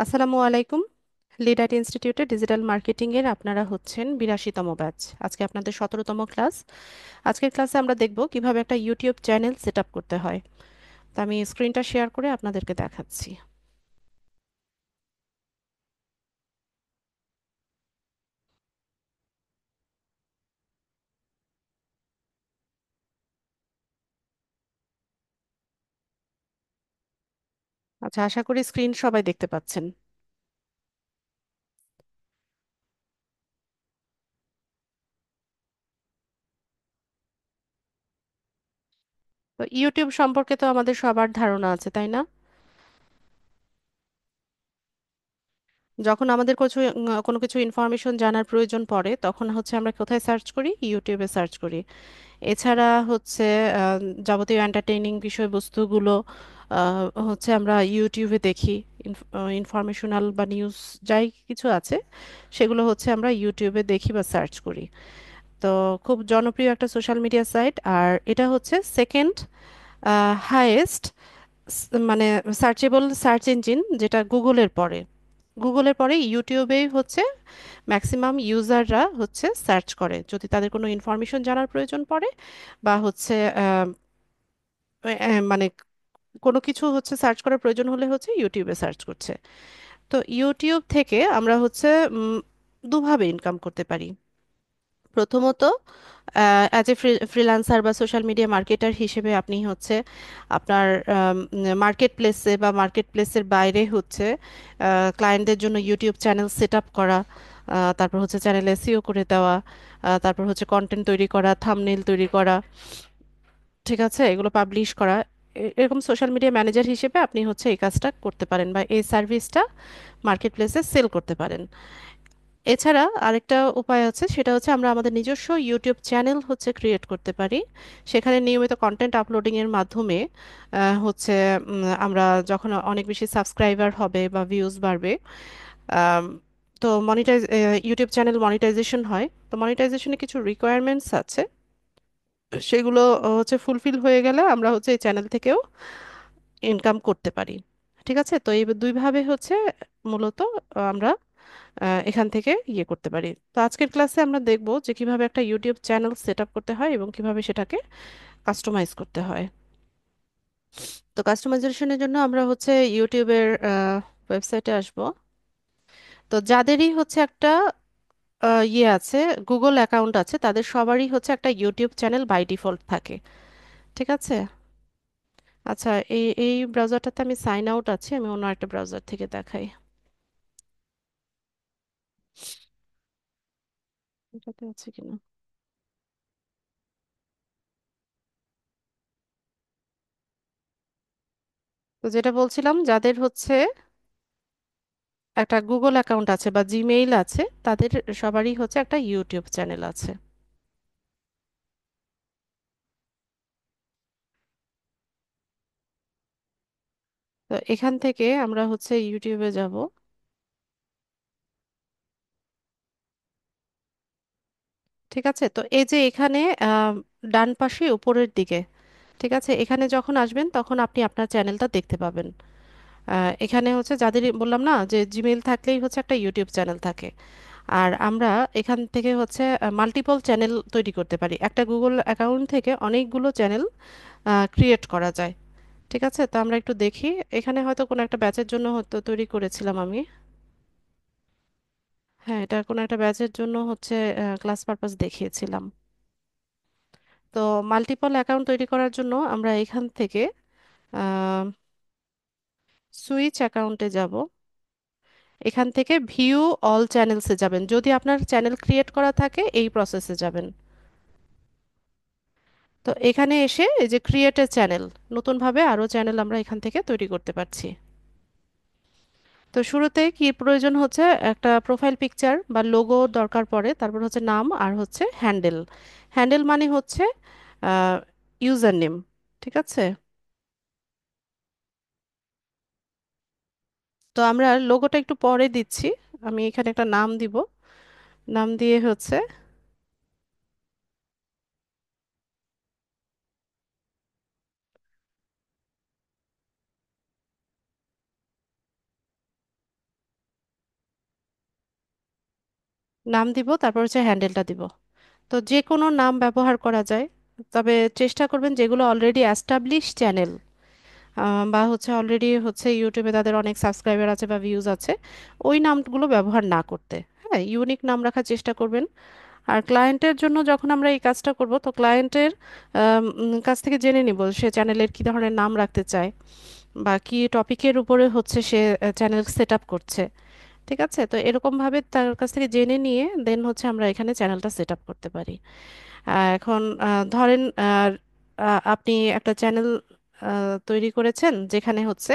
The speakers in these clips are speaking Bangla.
আসসালামু আলাইকুম। লিড আইটি ইনস্টিটিউটে ডিজিটাল মার্কেটিং এর আপনারা হচ্ছেন 82তম ব্যাচ। আজকে আপনাদের 17তম ক্লাস। আজকের ক্লাসে আমরা দেখব কিভাবে একটা ইউটিউব চ্যানেল সেট আপ করতে হয়। তো আমি স্ক্রিনটা শেয়ার করে আপনাদেরকে দেখাচ্ছি। আচ্ছা, আশা করি স্ক্রিন সবাই দেখতে পাচ্ছেন। তো ইউটিউব সম্পর্কে তো আমাদের সবার ধারণা আছে, তাই না? যখন আমাদের কোনো কিছু ইনফরমেশন জানার প্রয়োজন পড়ে তখন হচ্ছে আমরা কোথায় সার্চ করি? ইউটিউবে সার্চ করি। এছাড়া হচ্ছে আহ, যাবতীয় এন্টারটেইনিং বিষয়বস্তুগুলো হচ্ছে আমরা ইউটিউবে দেখি। ইনফরমেশনাল বা নিউজ যাই কিছু আছে সেগুলো হচ্ছে আমরা ইউটিউবে দেখি বা সার্চ করি। তো খুব জনপ্রিয় একটা সোশ্যাল মিডিয়া সাইট, আর এটা হচ্ছে সেকেন্ড হাইয়েস্ট মানে সার্চেবল সার্চ ইঞ্জিন, যেটা গুগলের পরে। গুগলের পরে ইউটিউবেই হচ্ছে ম্যাক্সিমাম ইউজাররা হচ্ছে সার্চ করে যদি তাদের কোনো ইনফরমেশন জানার প্রয়োজন পড়ে, বা হচ্ছে মানে কোনো কিছু হচ্ছে সার্চ করার প্রয়োজন হলে হচ্ছে ইউটিউবে সার্চ করছে। তো ইউটিউব থেকে আমরা হচ্ছে উম, দুভাবে ইনকাম করতে পারি। প্রথমত, অ্যাজ এ ফ্রিল্যান্সার বা সোশ্যাল মিডিয়া মার্কেটার হিসেবে আপনি হচ্ছে আপনার মার্কেট প্লেসে বা মার্কেট প্লেসের বাইরে হচ্ছে ক্লায়েন্টদের জন্য ইউটিউব চ্যানেল সেট আপ করা, তারপর হচ্ছে চ্যানেল এসইও করে দেওয়া, তারপর হচ্ছে কন্টেন্ট তৈরি করা, থাম্বনেইল তৈরি করা, ঠিক আছে, এগুলো পাবলিশ করা। এরকম সোশ্যাল মিডিয়া ম্যানেজার হিসেবে আপনি হচ্ছে এই কাজটা করতে পারেন বা এই সার্ভিসটা মার্কেট প্লেসে সেল করতে পারেন। এছাড়া আরেকটা উপায় আছে, সেটা হচ্ছে আমরা আমাদের নিজস্ব ইউটিউব চ্যানেল হচ্ছে ক্রিয়েট করতে পারি। সেখানে নিয়মিত কন্টেন্ট আপলোডিং এর মাধ্যমে হচ্ছে আমরা যখন অনেক বেশি সাবস্ক্রাইবার হবে বা ভিউজ বাড়বে, আম, তো ইউটিউব চ্যানেল মনিটাইজেশন হয়। তো মনিটাইজেশনে কিছু রিকোয়ারমেন্টস আছে, সেগুলো হচ্ছে ফুলফিল হয়ে গেলে আমরা হচ্ছে এই চ্যানেল থেকেও ইনকাম করতে পারি। ঠিক আছে, তো এই দুইভাবে হচ্ছে মূলত আমরা এখান থেকে ইয়ে করতে পারি। তো আজকের ক্লাসে আমরা দেখব যে কিভাবে একটা ইউটিউব চ্যানেল সেট আপ করতে হয় এবং কিভাবে সেটাকে কাস্টমাইজ করতে হয়। তো কাস্টমাইজেশনের জন্য আমরা হচ্ছে ইউটিউবের ওয়েবসাইটে আসব। তো যাদেরই হচ্ছে একটা ইয়ে আছে, গুগল অ্যাকাউন্ট আছে, তাদের সবারই হচ্ছে একটা ইউটিউব চ্যানেল বাই ডিফল্ট থাকে। ঠিক আছে। আচ্ছা, এই এই ব্রাউজারটাতে আমি সাইন আউট আছি, আমি অন্য একটা ব্রাউজার থেকে দেখাই। এটাতে আছে কিনা। তো যেটা বলছিলাম, যাদের হচ্ছে একটা গুগল অ্যাকাউন্ট আছে বা জিমেইল আছে, তাদের সবারই হচ্ছে একটা ইউটিউব চ্যানেল আছে। তো এখান থেকে আমরা হচ্ছে ইউটিউবে যাব। ঠিক আছে, তো এই যে এখানে ডান পাশে উপরের দিকে, ঠিক আছে, এখানে যখন আসবেন তখন আপনি আপনার চ্যানেলটা দেখতে পাবেন। এখানে হচ্ছে যাদের বললাম না যে জিমেইল থাকলেই হচ্ছে একটা ইউটিউব চ্যানেল থাকে। আর আমরা এখান থেকে হচ্ছে মাল্টিপল চ্যানেল তৈরি করতে পারি। একটা গুগল অ্যাকাউন্ট থেকে অনেকগুলো চ্যানেল ক্রিয়েট করা যায়। ঠিক আছে, তো আমরা একটু দেখি। এখানে হয়তো কোনো একটা ব্যাচের জন্য হয়তো তৈরি করেছিলাম আমি। হ্যাঁ, এটা কোনো একটা ব্যাচের জন্য হচ্ছে ক্লাস পারপাস দেখিয়েছিলাম। তো মাল্টিপল অ্যাকাউন্ট তৈরি করার জন্য আমরা এখান থেকে সুইচ অ্যাকাউন্টে যাব। এখান থেকে ভিউ অল চ্যানেলসে যাবেন, যদি আপনার চ্যানেল ক্রিয়েট করা থাকে এই প্রসেসে যাবেন। তো এখানে এসে এই যে ক্রিয়েট এ চ্যানেল, নতুনভাবে আরও চ্যানেল আমরা এখান থেকে তৈরি করতে পারছি। তো শুরুতে কি প্রয়োজন হচ্ছে, একটা প্রোফাইল পিকচার বা লোগো দরকার পড়ে, তারপর হচ্ছে নাম আর হচ্ছে হ্যান্ডেল। হ্যান্ডেল মানে হচ্ছে ইউজার নেম। ঠিক আছে, তো আমরা লোগোটা একটু পরে দিচ্ছি। আমি এখানে একটা নাম দিব। নাম দিয়ে হচ্ছে নাম দিব, তারপর হচ্ছে হ্যান্ডেলটা দিব। তো যে কোনো নাম ব্যবহার করা যায়, তবে চেষ্টা করবেন যেগুলো অলরেডি অ্যাস্টাবলিশ চ্যানেল, বা হচ্ছে অলরেডি হচ্ছে ইউটিউবে তাদের অনেক সাবস্ক্রাইবার আছে বা ভিউজ আছে, ওই নামগুলো ব্যবহার না করতে। হ্যাঁ, ইউনিক নাম রাখার চেষ্টা করবেন। আর ক্লায়েন্টের জন্য যখন আমরা এই কাজটা করব, তো ক্লায়েন্টের কাছ থেকে জেনে নিব সে চ্যানেলের কী ধরনের নাম রাখতে চায়, বা কী টপিকের উপরে হচ্ছে সে চ্যানেল সেট আপ করছে। ঠিক আছে, তো এরকমভাবে তার কাছ থেকে জেনে নিয়ে দেন হচ্ছে আমরা এখানে চ্যানেলটা সেট আপ করতে পারি। এখন ধরেন আপনি একটা চ্যানেল তৈরি করেছেন যেখানে হচ্ছে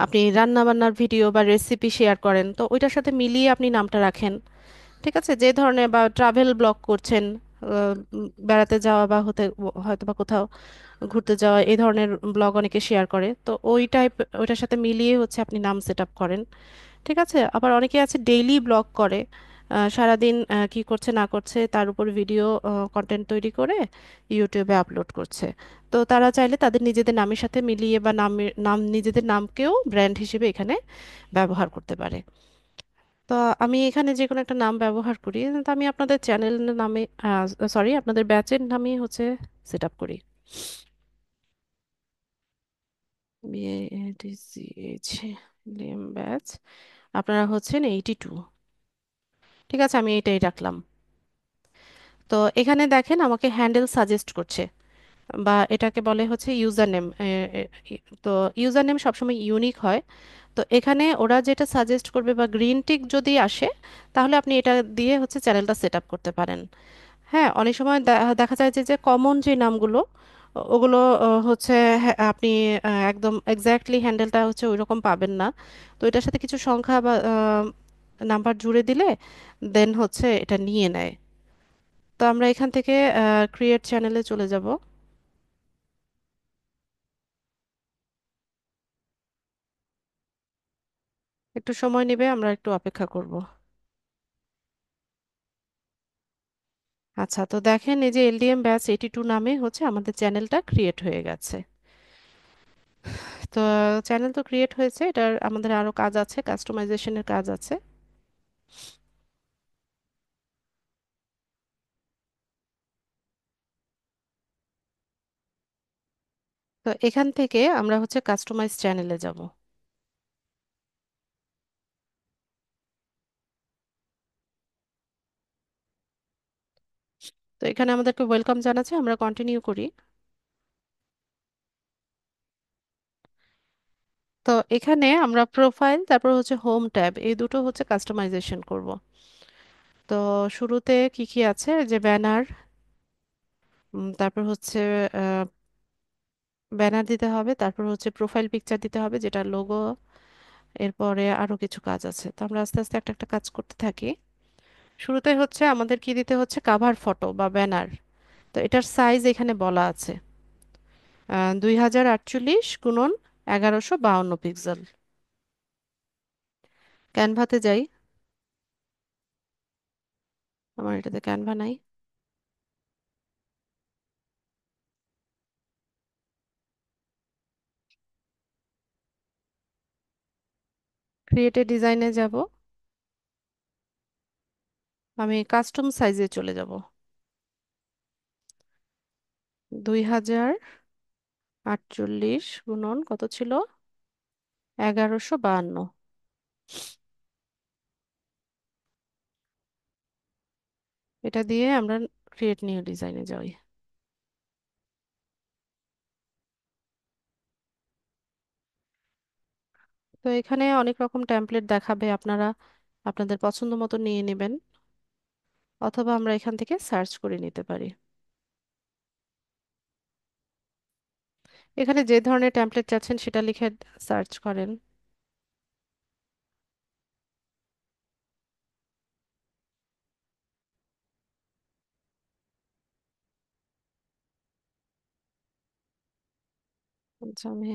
আপনি রান্না বান্নার ভিডিও বা রেসিপি শেয়ার করেন, তো ওইটার সাথে মিলিয়ে আপনি নামটা রাখেন। ঠিক আছে, যে ধরনের বা ট্রাভেল ব্লগ করছেন, বেড়াতে যাওয়া বা হয়তো বা কোথাও ঘুরতে যাওয়া, এই ধরনের ব্লগ অনেকে শেয়ার করে, তো ওই টাইপ, ওইটার সাথে মিলিয়ে হচ্ছে আপনি নাম সেট আপ করেন। ঠিক আছে, আবার অনেকে আছে ডেইলি ব্লগ করে, সারাদিন কি করছে না করছে তার উপর ভিডিও কন্টেন্ট তৈরি করে ইউটিউবে আপলোড করছে। তো তারা চাইলে তাদের নিজেদের নামের সাথে মিলিয়ে বা নিজেদের নামকেও ব্র্যান্ড হিসেবে এখানে ব্যবহার করতে পারে। তো আমি এখানে যে কোনো একটা নাম ব্যবহার করি, তো আমি আপনাদের চ্যানেল নামে, সরি, আপনাদের ব্যাচের নামে হচ্ছে সেট আপ করি। BATCH, লিম ব্যাচ। আপনারা হচ্ছেন 82। ঠিক আছে, আমি এটাই রাখলাম। তো এখানে দেখেন আমাকে হ্যান্ডেল সাজেস্ট করছে, বা এটাকে বলে হচ্ছে ইউজার নেম। তো ইউজার নেম সবসময় ইউনিক হয়। তো এখানে ওরা যেটা সাজেস্ট করবে বা গ্রিন টিক যদি আসে, তাহলে আপনি এটা দিয়ে হচ্ছে চ্যানেলটা সেট আপ করতে পারেন। হ্যাঁ, অনেক সময় দেখা যায় যে যে কমন যে নামগুলো, ওগুলো হচ্ছে, হ্যাঁ, আপনি একদম এক্স্যাক্টলি হ্যান্ডেলটা হচ্ছে ওইরকম পাবেন না। তো এটার সাথে কিছু সংখ্যা বা নাম্বার জুড়ে দিলে দেন হচ্ছে এটা নিয়ে নেয়। তো আমরা এখান থেকে ক্রিয়েট চ্যানেলে চলে যাব। একটু সময় নেবে, আমরা একটু অপেক্ষা করব। আচ্ছা, তো দেখেন এই যে LDM-82 নামে হচ্ছে আমাদের চ্যানেলটা ক্রিয়েট হয়ে গেছে। তো চ্যানেল তো ক্রিয়েট হয়েছে, এটার আমাদের আরো কাজ আছে, কাস্টমাইজেশনের কাজ আছে। তো এখান থেকে আমরা হচ্ছে কাস্টমাইজ চ্যানেলে যাব। তো এখানে আমাদেরকে ওয়েলকাম জানাচ্ছে, আমরা কন্টিনিউ করি। তো এখানে আমরা প্রোফাইল, তারপর হচ্ছে হোম ট্যাব, এই দুটো হচ্ছে কাস্টমাইজেশন করব। তো শুরুতে কি কি আছে, যে ব্যানার, তারপর হচ্ছে ব্যানার দিতে হবে, তারপর হচ্ছে প্রোফাইল পিকচার দিতে হবে যেটা লোগো। এরপরে আরো কিছু কাজ আছে, তো আমরা আস্তে আস্তে একটা একটা কাজ করতে থাকি। শুরুতে হচ্ছে আমাদের কি দিতে হচ্ছে, কাভার ফটো বা ব্যানার। তো এটার সাইজ এখানে বলা আছে 2048 × 1152 পিক্সেল। ক্যানভাতে যাই, আমার এটাতে ক্যানভা নাই। ক্রিয়েটে ডিজাইনে যাব, আমি কাস্টম সাইজে চলে যাব। 2048 কত ছিল, 1152। এটা দিয়ে আমরা ক্রিয়েট নিউ ডিজাইনে যাই। তো এখানে অনেক রকম টেমপ্লেট দেখাবে, আপনারা আপনাদের পছন্দ মতো নিয়ে নেবেন, অথবা আমরা এখান থেকে সার্চ করে নিতে পারি। এখানে যে ধরনের টেমপ্লেট চাচ্ছেন সেটা লিখে সার্চ করেন। আচ্ছা, আমি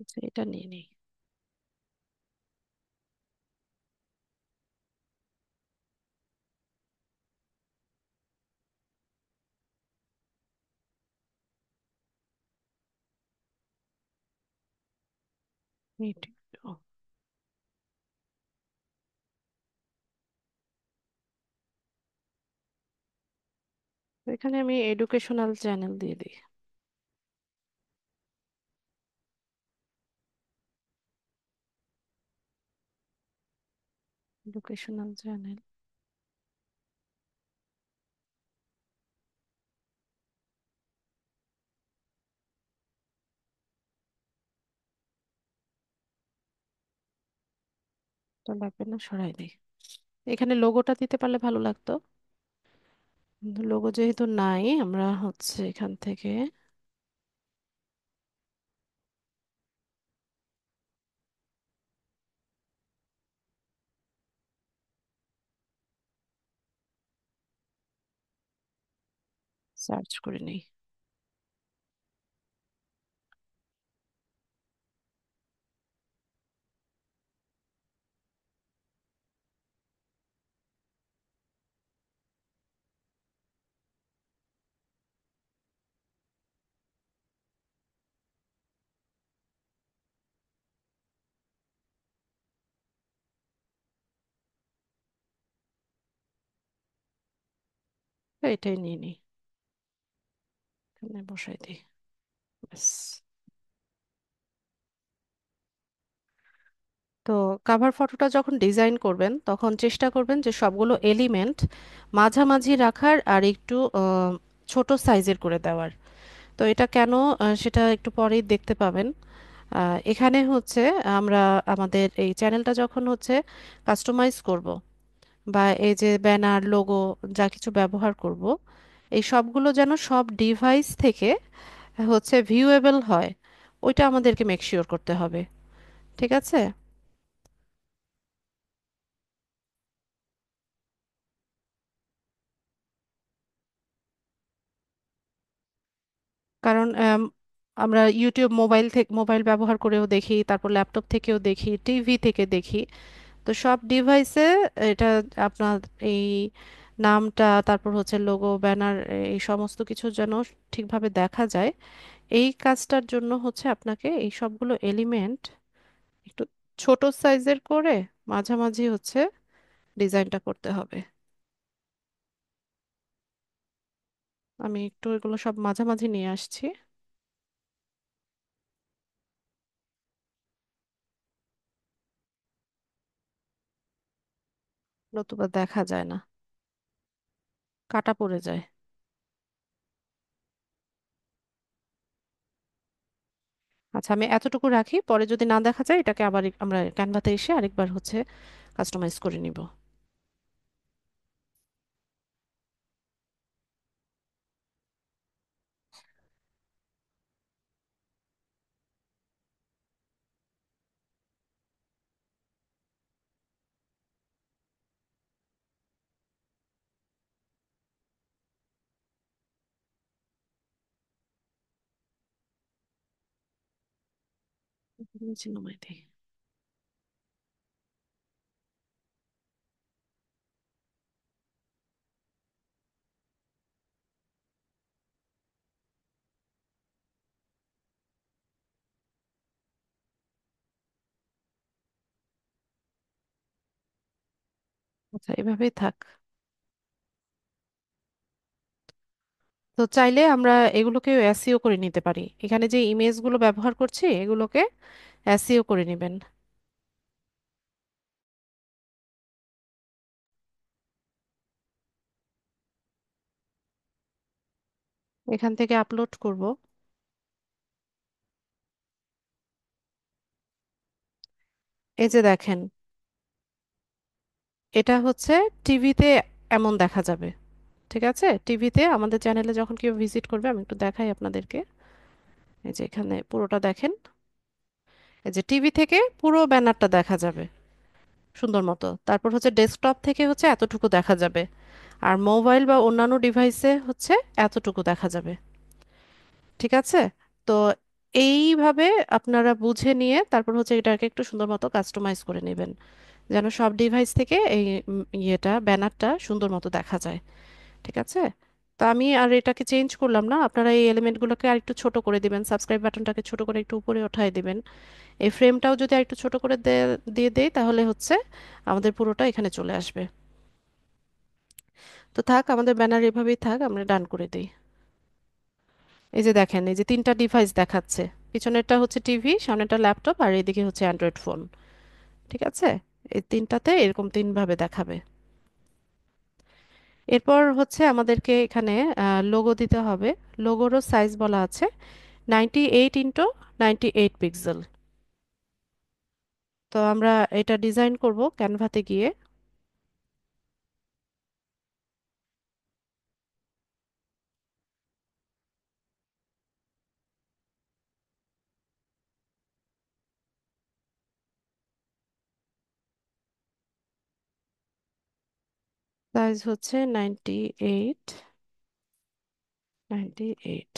আচ্ছা, এটা নিয়ে নিই। ইউটিউব। এখানে আমি এডুকেশনাল চ্যানেল দিয়ে দিই। Educational channel. তো লাগবে না, সরাই দিই। এখানে লোগোটা দিতে পারলে ভালো লাগতো। লোগো যেহেতু নাই, আমরা হচ্ছে এখান থেকে সার্চ করে নিই। তো এটাই নিয়ে নিই, এখানে বসাই দিই। ব্যাস। তো কাভার ফটোটা যখন ডিজাইন করবেন তখন চেষ্টা করবেন যে সবগুলো এলিমেন্ট মাঝামাঝি রাখার আর একটু ছোট সাইজের করে দেওয়ার। তো এটা কেন, সেটা একটু পরেই দেখতে পাবেন। এখানে হচ্ছে আমরা আমাদের এই চ্যানেলটা যখন হচ্ছে কাস্টমাইজ করব, বা এই যে ব্যানার লোগো যা কিছু ব্যবহার করব, এই সবগুলো যেন সব ডিভাইস থেকে হচ্ছে ভিউয়েবল হয়, ওইটা আমাদেরকে মেক শিওর করতে হবে। ঠিক আছে। কারণ আমরা ইউটিউব মোবাইল থেকে, মোবাইল ব্যবহার করেও দেখি, তারপর ল্যাপটপ থেকেও দেখি, টিভি থেকে দেখি। তো সব ডিভাইসে এটা আপনার এই নামটা, তারপর হচ্ছে লোগো, ব্যানার, এই সমস্ত কিছু যেন ঠিকভাবে দেখা যায়, এই কাজটার জন্য হচ্ছে আপনাকে এই সবগুলো এলিমেন্ট একটু ছোট সাইজের করে মাঝামাঝি হচ্ছে ডিজাইনটা করতে হবে। আমি একটু এগুলো সব মাঝামাঝি নিয়ে আসছি, নতুবা দেখা যায় না, কাটা পড়ে যায়। আচ্ছা, আমি এতটুকু রাখি, পরে যদি না দেখা যায় এটাকে আবার আমরা ক্যানভাতে এসে আরেকবার হচ্ছে কাস্টমাইজ করে নিব। নিচে নামাই দিই। আচ্ছা, এভাবেই থাক। তো চাইলে আমরা এগুলোকে এসইও করে নিতে পারি, এখানে যে ইমেজগুলো ব্যবহার করছি এগুলোকে এসইও করে নেবেন। এখান থেকে আপলোড করব। এই যে দেখেন, এটা হচ্ছে টিভিতে এমন দেখা যাবে। ঠিক আছে, টিভিতে আমাদের চ্যানেলে যখন কেউ ভিজিট করবে, আমি একটু দেখাই আপনাদেরকে। এই যে এখানে পুরোটা দেখেন, এই যে টিভি থেকে পুরো ব্যানারটা দেখা যাবে সুন্দর মতো। তারপর হচ্ছে ডেস্কটপ থেকে হচ্ছে এতটুকু দেখা যাবে, আর মোবাইল বা অন্যান্য ডিভাইসে হচ্ছে এতটুকু দেখা যাবে। ঠিক আছে। তো এইভাবে আপনারা বুঝে নিয়ে তারপর হচ্ছে এটাকে একটু সুন্দর মতো কাস্টমাইজ করে নেবেন, যেন সব ডিভাইস থেকে এই ইয়েটা ব্যানারটা সুন্দর মতো দেখা যায়। ঠিক আছে? তো আমি আর এটাকে চেঞ্জ করলাম না, আপনারা এই এলিমেন্টগুলোকে আর একটু ছোট করে দিবেন, সাবস্ক্রাইব বাটনটাকে ছোট করে একটু উপরে উঠায় দিবেন। এই ফ্রেমটাও যদি আর একটু ছোট করে দিয়ে দেই তাহলে হচ্ছে আমাদের পুরোটা এখানে চলে আসবে। তো থাক, আমাদের ব্যানার এভাবেই থাক, আমরা ডান করে দিই। এই যে দেখেন, এই যে তিনটা ডিভাইস দেখাচ্ছে, পিছনেরটা হচ্ছে টিভি, সামনেটা ল্যাপটপ, আর এইদিকে হচ্ছে অ্যান্ড্রয়েড ফোন। ঠিক আছে? এই তিনটাতে এরকম তিন ভাবে দেখাবে। এরপর হচ্ছে আমাদেরকে এখানে লোগো দিতে হবে। লোগোরও সাইজ বলা আছে 98 ইন্টু 98 পিক্সেল। তো আমরা এটা ডিজাইন করব ক্যানভাতে গিয়ে। সাইজ হচ্ছে 98 98।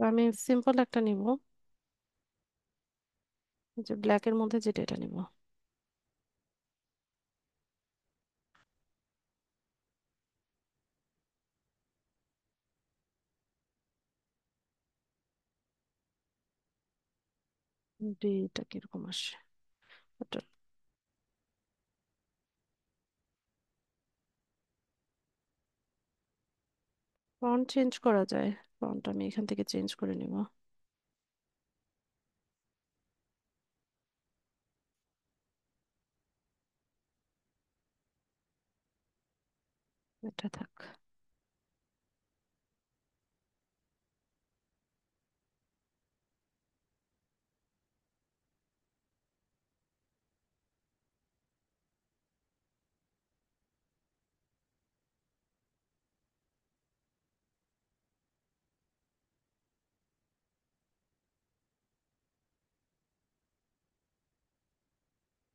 আমি সিম্পল একটা নিব, যে ব্ল্যাকের মধ্যে যেটা, এটা নিব। এটা কিরকম আসে? ফন্ট চেঞ্জ করা যায়, ফন্ট আমি এখান থেকে চেঞ্জ করে নিব। এটা থাক।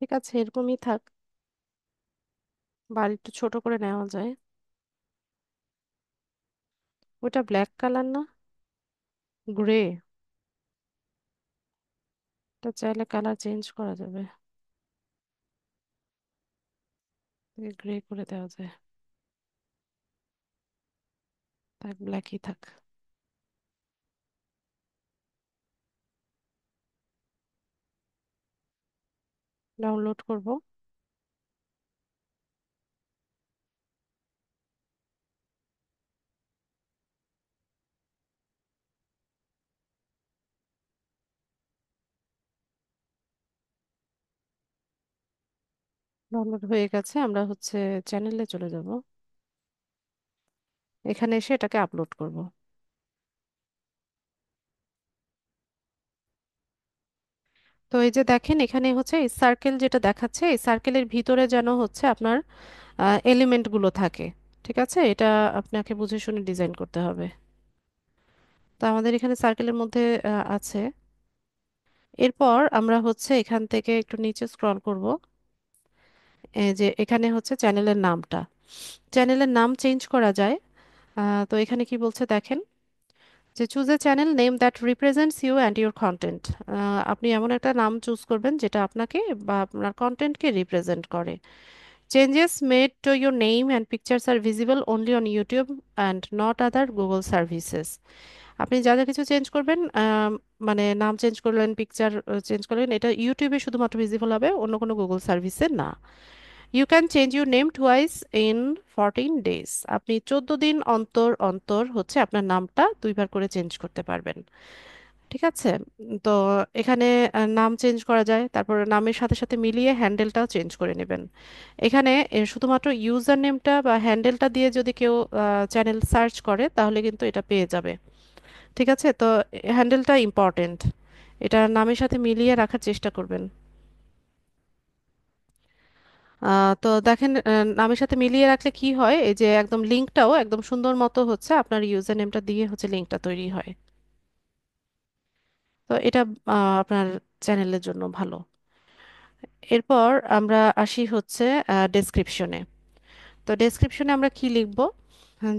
ঠিক আছে, এরকমই থাক, বা একটু ছোট করে নেওয়া যায়। ওটা ব্ল্যাক কালার না, গ্রে। এটা চাইলে কালার চেঞ্জ করা যাবে, গ্রে করে দেওয়া যায়। থাক, ব্ল্যাকই থাক। ডাউনলোড করব। ডাউনলোড হয়ে গেছে, আমরা হচ্ছে চ্যানেলে চলে যাব। এখানে এসে এটাকে আপলোড করব। তো এই যে দেখেন, এখানে হচ্ছে এই সার্কেল যেটা দেখাচ্ছে, এই সার্কেলের ভিতরে যেন হচ্ছে আপনার এলিমেন্টগুলো থাকে। ঠিক আছে? এটা আপনাকে বুঝে শুনে ডিজাইন করতে হবে। তো আমাদের এখানে সার্কেলের মধ্যে আছে। এরপর আমরা হচ্ছে এখান থেকে একটু নিচে স্ক্রল করব। এই যে এখানে হচ্ছে চ্যানেলের নামটা, চ্যানেলের নাম চেঞ্জ করা যায়। তো এখানে কি বলছে দেখেন, যে choose a channel name that represents you and your content. আপনি এমন একটা নাম চুজ করবেন যেটা আপনাকে বা আপনার কন্টেন্টকে রিপ্রেজেন্ট করে। Changes made to your name and pictures are visible only on YouTube and not other Google services. আপনি যা যা কিছু চেঞ্জ করবেন, মানে নাম চেঞ্জ করলেন, পিকচার চেঞ্জ করলেন, এটা ইউটিউবে শুধুমাত্র ভিজিবল হবে, অন্য কোনো গুগল সার্ভিসে না। You can change your name twice in 14 days। আপনি 14 দিন অন্তর অন্তর হচ্ছে আপনার নামটা দুইবার করে চেঞ্জ করতে পারবেন। ঠিক আছে? তো এখানে নাম চেঞ্জ করা যায়, তারপর নামের সাথে সাথে মিলিয়ে হ্যান্ডেলটাও চেঞ্জ করে নেবেন। এখানে শুধুমাত্র ইউজার নেমটা বা হ্যান্ডেলটা দিয়ে যদি কেউ চ্যানেল সার্চ করে তাহলে কিন্তু এটা পেয়ে যাবে। ঠিক আছে? তো হ্যান্ডেলটা ইম্পর্টেন্ট, এটা নামের সাথে মিলিয়ে রাখার চেষ্টা করবেন। তো দেখেন, নামের সাথে মিলিয়ে রাখলে কি হয়, এই যে একদম লিঙ্কটাও একদম সুন্দর মতো হচ্ছে আপনার ইউজার নেমটা দিয়ে হচ্ছে লিঙ্কটা তৈরি হয়। তো এটা আপনার চ্যানেলের জন্য ভালো। এরপর আমরা আসি হচ্ছে ডেসক্রিপশনে। তো ডেসক্রিপশনে আমরা কি লিখব,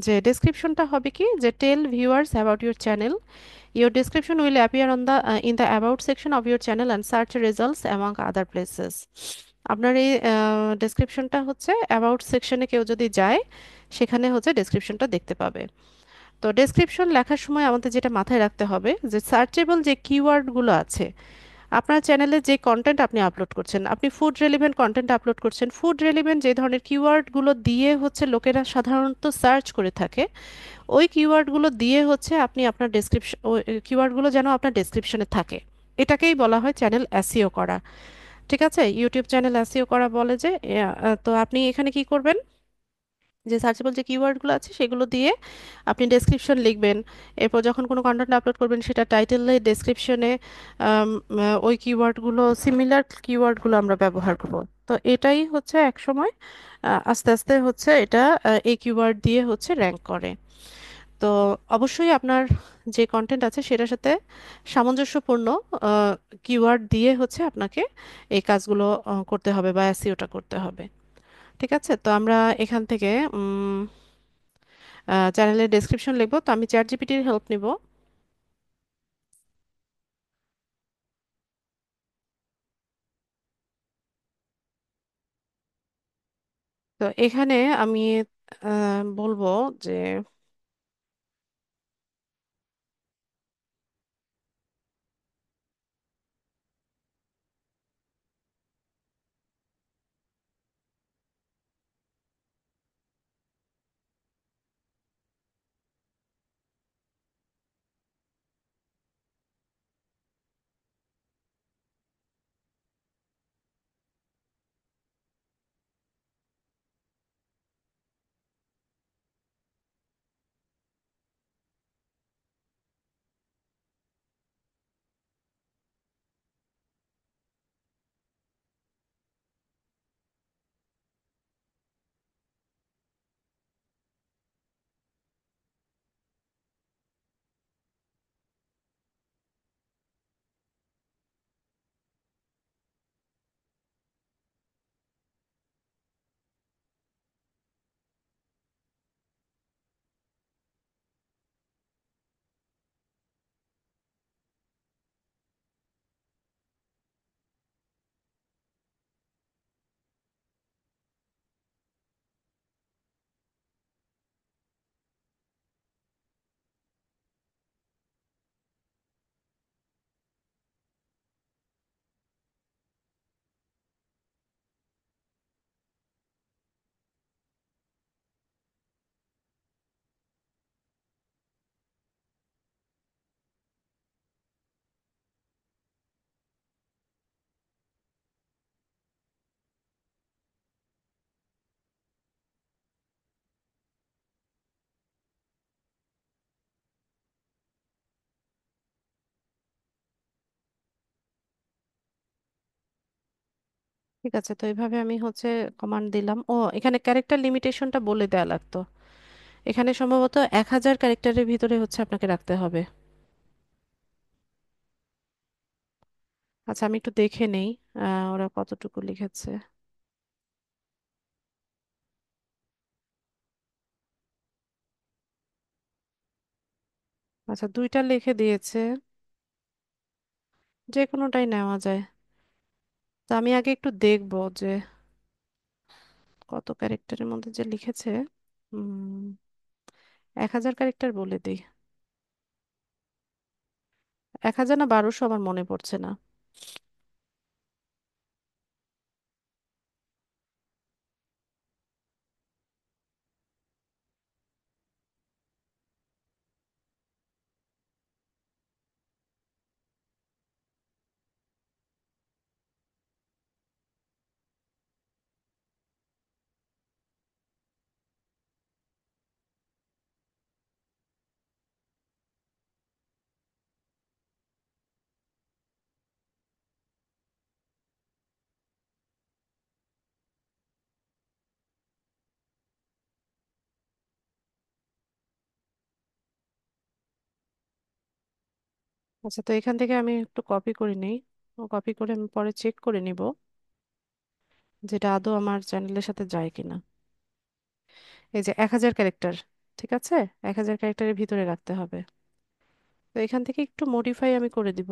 যে ডেসক্রিপশনটা হবে কি, যে tell viewers about your channel, your description will appear on the in the about section of your channel and search results among other places. আপনার এই ডেসক্রিপশনটা হচ্ছে অ্যাবাউট সেকশনে কেউ যদি যায়, সেখানে হচ্ছে ডেসক্রিপশনটা দেখতে পাবে। তো ডেসক্রিপশন লেখার সময় আমাদের যেটা মাথায় রাখতে হবে, যে সার্চেবল যে কিওয়ার্ডগুলো আছে, আপনার চ্যানেলে যে কন্টেন্ট আপনি আপলোড করছেন, আপনি ফুড রেলিভেন্ট কন্টেন্ট আপলোড করছেন, ফুড রেলিভেন্ট যে ধরনের কিওয়ার্ডগুলো দিয়ে হচ্ছে লোকেরা সাধারণত সার্চ করে থাকে, ওই কিওয়ার্ডগুলো দিয়ে হচ্ছে আপনি আপনার ডেসক্রিপশন, ওই কিওয়ার্ডগুলো যেন আপনার ডেসক্রিপশনে থাকে, এটাকেই বলা হয় চ্যানেল এসইও করা। ঠিক আছে, ইউটিউব চ্যানেল এসইও করা বলে যে তো আপনি এখানে কি করবেন, যে সার্চেবল যে কিওয়ার্ডগুলো আছে সেগুলো দিয়ে আপনি ডেসক্রিপশন লিখবেন। এরপর যখন কোনো কন্টেন্ট আপলোড করবেন সেটা টাইটেলে ডেসক্রিপশনে ওই কিওয়ার্ডগুলো, সিমিলার কিওয়ার্ডগুলো আমরা ব্যবহার করব। তো এটাই হচ্ছে এক সময় আস্তে আস্তে হচ্ছে এটা এই কিওয়ার্ড দিয়ে হচ্ছে র্যাঙ্ক করে। তো অবশ্যই আপনার যে কন্টেন্ট আছে সেটার সাথে সামঞ্জস্যপূর্ণ কিওয়ার্ড দিয়ে হচ্ছে আপনাকে এই কাজগুলো করতে হবে বা এসইওটা করতে হবে। ঠিক আছে, তো আমরা এখান থেকে চ্যানেলের ডেসক্রিপশন লিখবো। তো আমি চ্যাট জিপিটির হেল্প নিব। তো এখানে আমি বলবো যে ঠিক আছে, তো এইভাবে আমি হচ্ছে কমান্ড দিলাম। ও, এখানে ক্যারেক্টার লিমিটেশনটা বলে দেয়া লাগতো। এখানে সম্ভবত 1000 ক্যারেক্টারের ভিতরে হচ্ছে আপনাকে রাখতে হবে। আচ্ছা, আমি একটু দেখে নেই ওরা কতটুকু লিখেছে। আচ্ছা, দুইটা লিখে দিয়েছে, যে কোনোটাই নেওয়া যায়। তো আমি আগে একটু দেখবো যে কত ক্যারেক্টারের মধ্যে যে লিখেছে। 1000 ক্যারেক্টার বলে দিই। 1000 না 1200, আমার মনে পড়ছে না। আচ্ছা, তো এখান থেকে আমি একটু কপি করে নিই। কপি করে আমি পরে চেক করে নিব যেটা আদৌ আমার চ্যানেলের সাথে যায় কিনা। এই যে 1000 ক্যারেক্টার, ঠিক আছে, 1000 ক্যারেক্টারের ভিতরে রাখতে হবে। তো এখান থেকে একটু মডিফাই আমি করে দিব।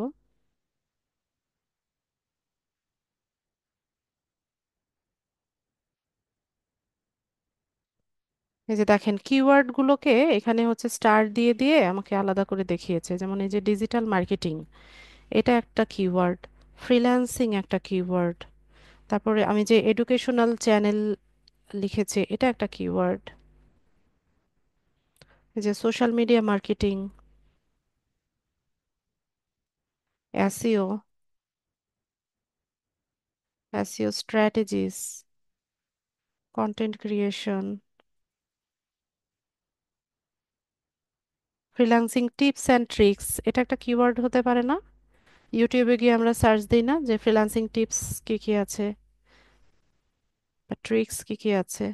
এই যে দেখেন কিওয়ার্ড গুলোকে এখানে হচ্ছে স্টার দিয়ে দিয়ে আমাকে আলাদা করে দেখিয়েছে। যেমন এই যে ডিজিটাল মার্কেটিং, এটা একটা কিওয়ার্ড। ফ্রিল্যান্সিং একটা কিওয়ার্ড। তারপরে আমি যে এডুকেশনাল চ্যানেল লিখেছি, এটা একটা কিওয়ার্ড। এই যে social media marketing, SEO, SEO strategies, content creation, freelancing tips and tricks, এটা একটা কিওয়ার্ড হতে পারে না? ইউটিউবে গিয়ে আমরা সার্চ দিই না যে ফ্রিল্যান্সিং টিপস কি কি আছে বা ট্রিক্স কি কি আছে?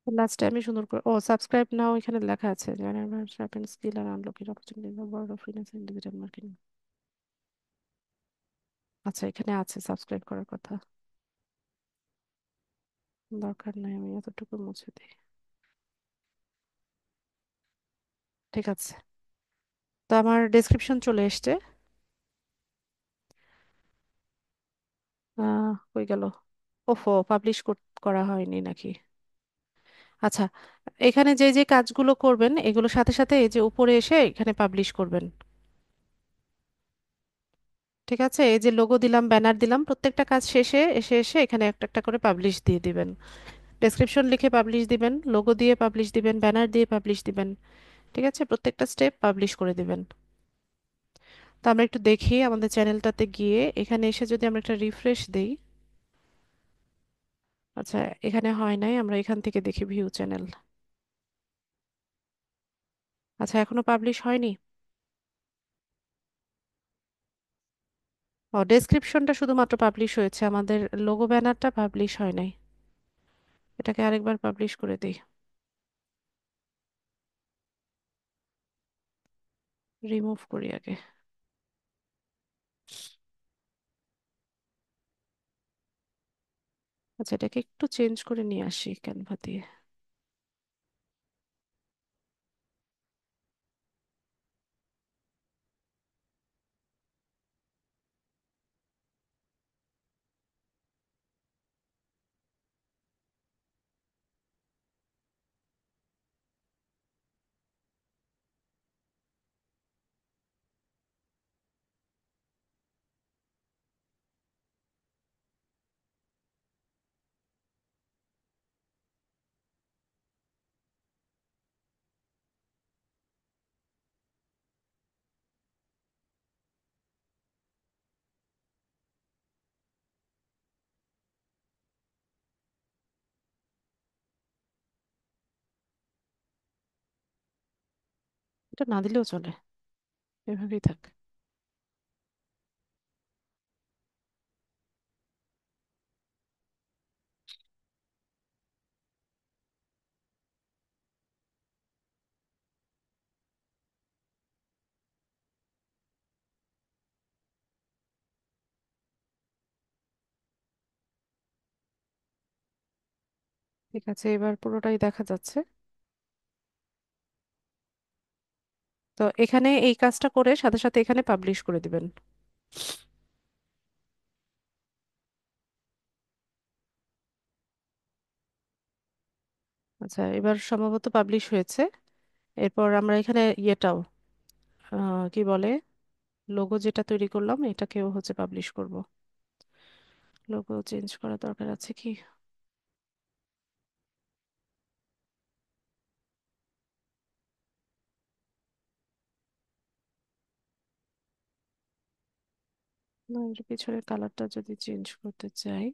লাস্টে আমি সুন্দর করে, ও সাবস্ক্রাইব নাও এখানে লেখা আছে, শার্পেন স্কিল আর unlocking opportunity in the world of freelancing digital marketing. আচ্ছা, এখানে আছে সাবস্ক্রাইব করার কথা। দরকার নাই, আমি এতটুকু মুছে দিই। ঠিক আছে, তো আমার ডেসক্রিপশন চলে এসছে। কই গেল? ওফো, পাবলিশ করা হয়নি নাকি? আচ্ছা, এখানে যে যে কাজগুলো করবেন এগুলোর সাথে সাথে এই যে উপরে এসে এখানে পাবলিশ করবেন। ঠিক আছে, এই যে লোগো দিলাম, ব্যানার দিলাম, প্রত্যেকটা কাজ শেষে এসে এসে এখানে একটা একটা করে পাবলিশ দিয়ে দিবেন। ডেসক্রিপশন লিখে পাবলিশ দিবেন, লোগো দিয়ে পাবলিশ দিবেন, ব্যানার দিয়ে পাবলিশ দিবেন। ঠিক আছে, প্রত্যেকটা স্টেপ পাবলিশ করে দিবেন। তো আমরা একটু দেখি আমাদের চ্যানেলটাতে গিয়ে এখানে এসে যদি আমরা একটা রিফ্রেশ দেই। আচ্ছা, এখানে হয় নাই, আমরা এখান থেকে দেখি ভিউ চ্যানেল। আচ্ছা, এখনো পাবলিশ হয়নি। ও, ডেসক্রিপশনটা শুধুমাত্র পাবলিশ হয়েছে, আমাদের লোগো ব্যানারটা পাবলিশ হয় নাই। এটাকে আরেকবার পাবলিশ করে দিই। রিমুভ করি আগে। আচ্ছা, এটাকে একটু চেঞ্জ করে নিয়ে আসি ক্যানভা দিয়ে। এটা না দিলেও চলে, এভাবেই থাক। ঠিক আছে, এবার পুরোটাই দেখা যাচ্ছে। তো এখানে এই কাজটা করে সাথে সাথে এখানে পাবলিশ করে দিবেন। আচ্ছা, এবার সম্ভবত পাবলিশ হয়েছে। এরপর আমরা এখানে ইয়েটাও, কি বলে, লোগো যেটা তৈরি করলাম এটাকেও হচ্ছে পাবলিশ করব। লোগো চেঞ্জ করা দরকার আছে কি? না, এর পিছনের কালারটা যদি চেঞ্জ করতে চাই,